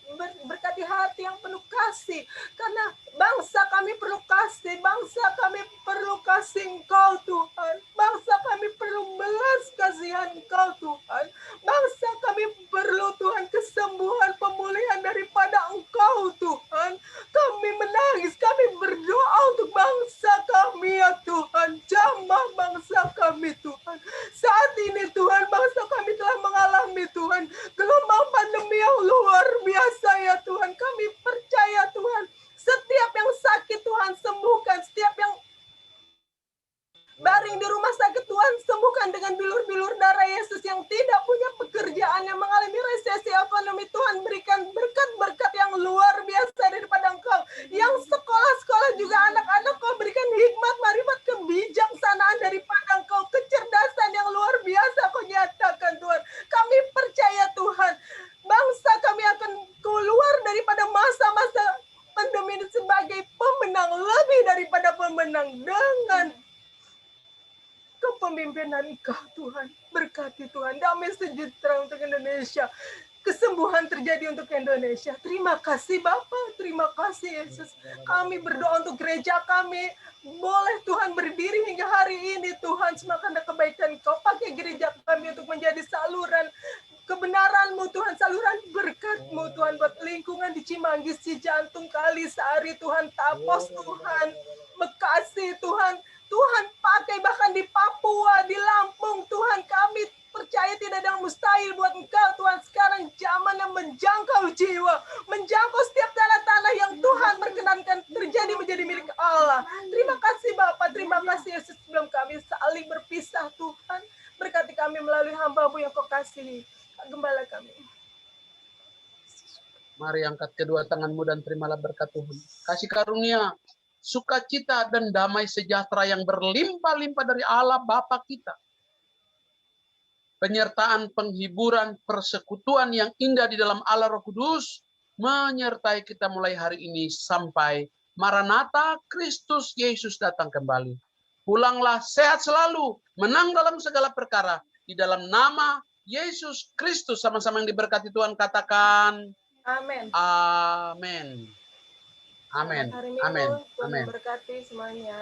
berkati hati yang penuh kasih, karena bangsa kami perlu kasih, bangsa kami perlu kasih Engkau Tuhan, bangsa kami perlu belas kasihan Engkau Tuhan, bangsa kami perlu Tuhan kesembuhan, pemulihan daripada Engkau Tuhan. Kami menangis, kami berdoa untuk bangsa kami ya Tuhan, jamah bangsa kami Tuhan. Saat ini Tuhan, bangsa kami telah mengalami Tuhan gelombang pandemi yang luar biasa ya Tuhan. Kami percaya Tuhan, setiap yang sakit Tuhan sembuhkan, setiap yang baring di rumah sakit Tuhan sembuhkan dengan bilur-bilur darah Yesus, yang tidak punya pekerjaan, yang mengalami resesi ekonomi Tuhan berikan berkat-berkat yang luar biasa daripada Engkau, yang sekolah-sekolah juga anak-anak Kau berikan hikmat, marifat, kebijaksanaan daripada Engkau, kecerdasan yang luar biasa Kau nyatakan Tuhan. Kami percaya Tuhan, bangsa kami akan keluar daripada masa-masa pandemi ini sebagai pemenang, lebih daripada pemenang, dengan kepemimpinan Engkau Tuhan. Berkati Tuhan, damai sejahtera untuk Indonesia, kesembuhan terjadi untuk Indonesia. Terima kasih Bapa, terima kasih Yesus. Kami berdoa untuk gereja kami, boleh Tuhan berdiri hingga hari ini Tuhan, semua karena kebaikan Kau. Pakai gereja kami untuk menjadi saluran kebenaran-Mu Tuhan, saluran berkat-Mu Tuhan, buat lingkungan di Cimanggis, Cijantung, Kalisari Tuhan, Tapos Tuhan, Bekasi Tuhan. Tuhan pakai bahkan di Papua, di Lampung Tuhan, kami percaya tidak ada yang mustahil buat Engkau Tuhan. Sekarang zamannya menjangkau jiwa, menjangkau setiap tanah-tanah yang Tuhan perkenankan terjadi menjadi milik Allah. Terima kasih Bapak, terima kasih Yesus. Sebelum kami saling berpisah Tuhan, berkati kami melalui hamba-Mu yang Kau kasihi, Gembala kami. Mari angkat kedua tanganmu dan terimalah berkat Tuhan. Kasih karunia, sukacita dan damai sejahtera yang berlimpah-limpah dari Allah Bapa kita. Penyertaan, penghiburan, persekutuan yang indah di dalam Allah Roh Kudus menyertai kita mulai hari ini sampai Maranatha, Kristus Yesus datang kembali. Pulanglah sehat selalu, menang dalam segala perkara. Di dalam nama Yesus Kristus, sama-sama yang diberkati Tuhan katakan Amin. amin. Amin. Selamat hari Minggu, Amin. Tuhan Amin. memberkati semuanya.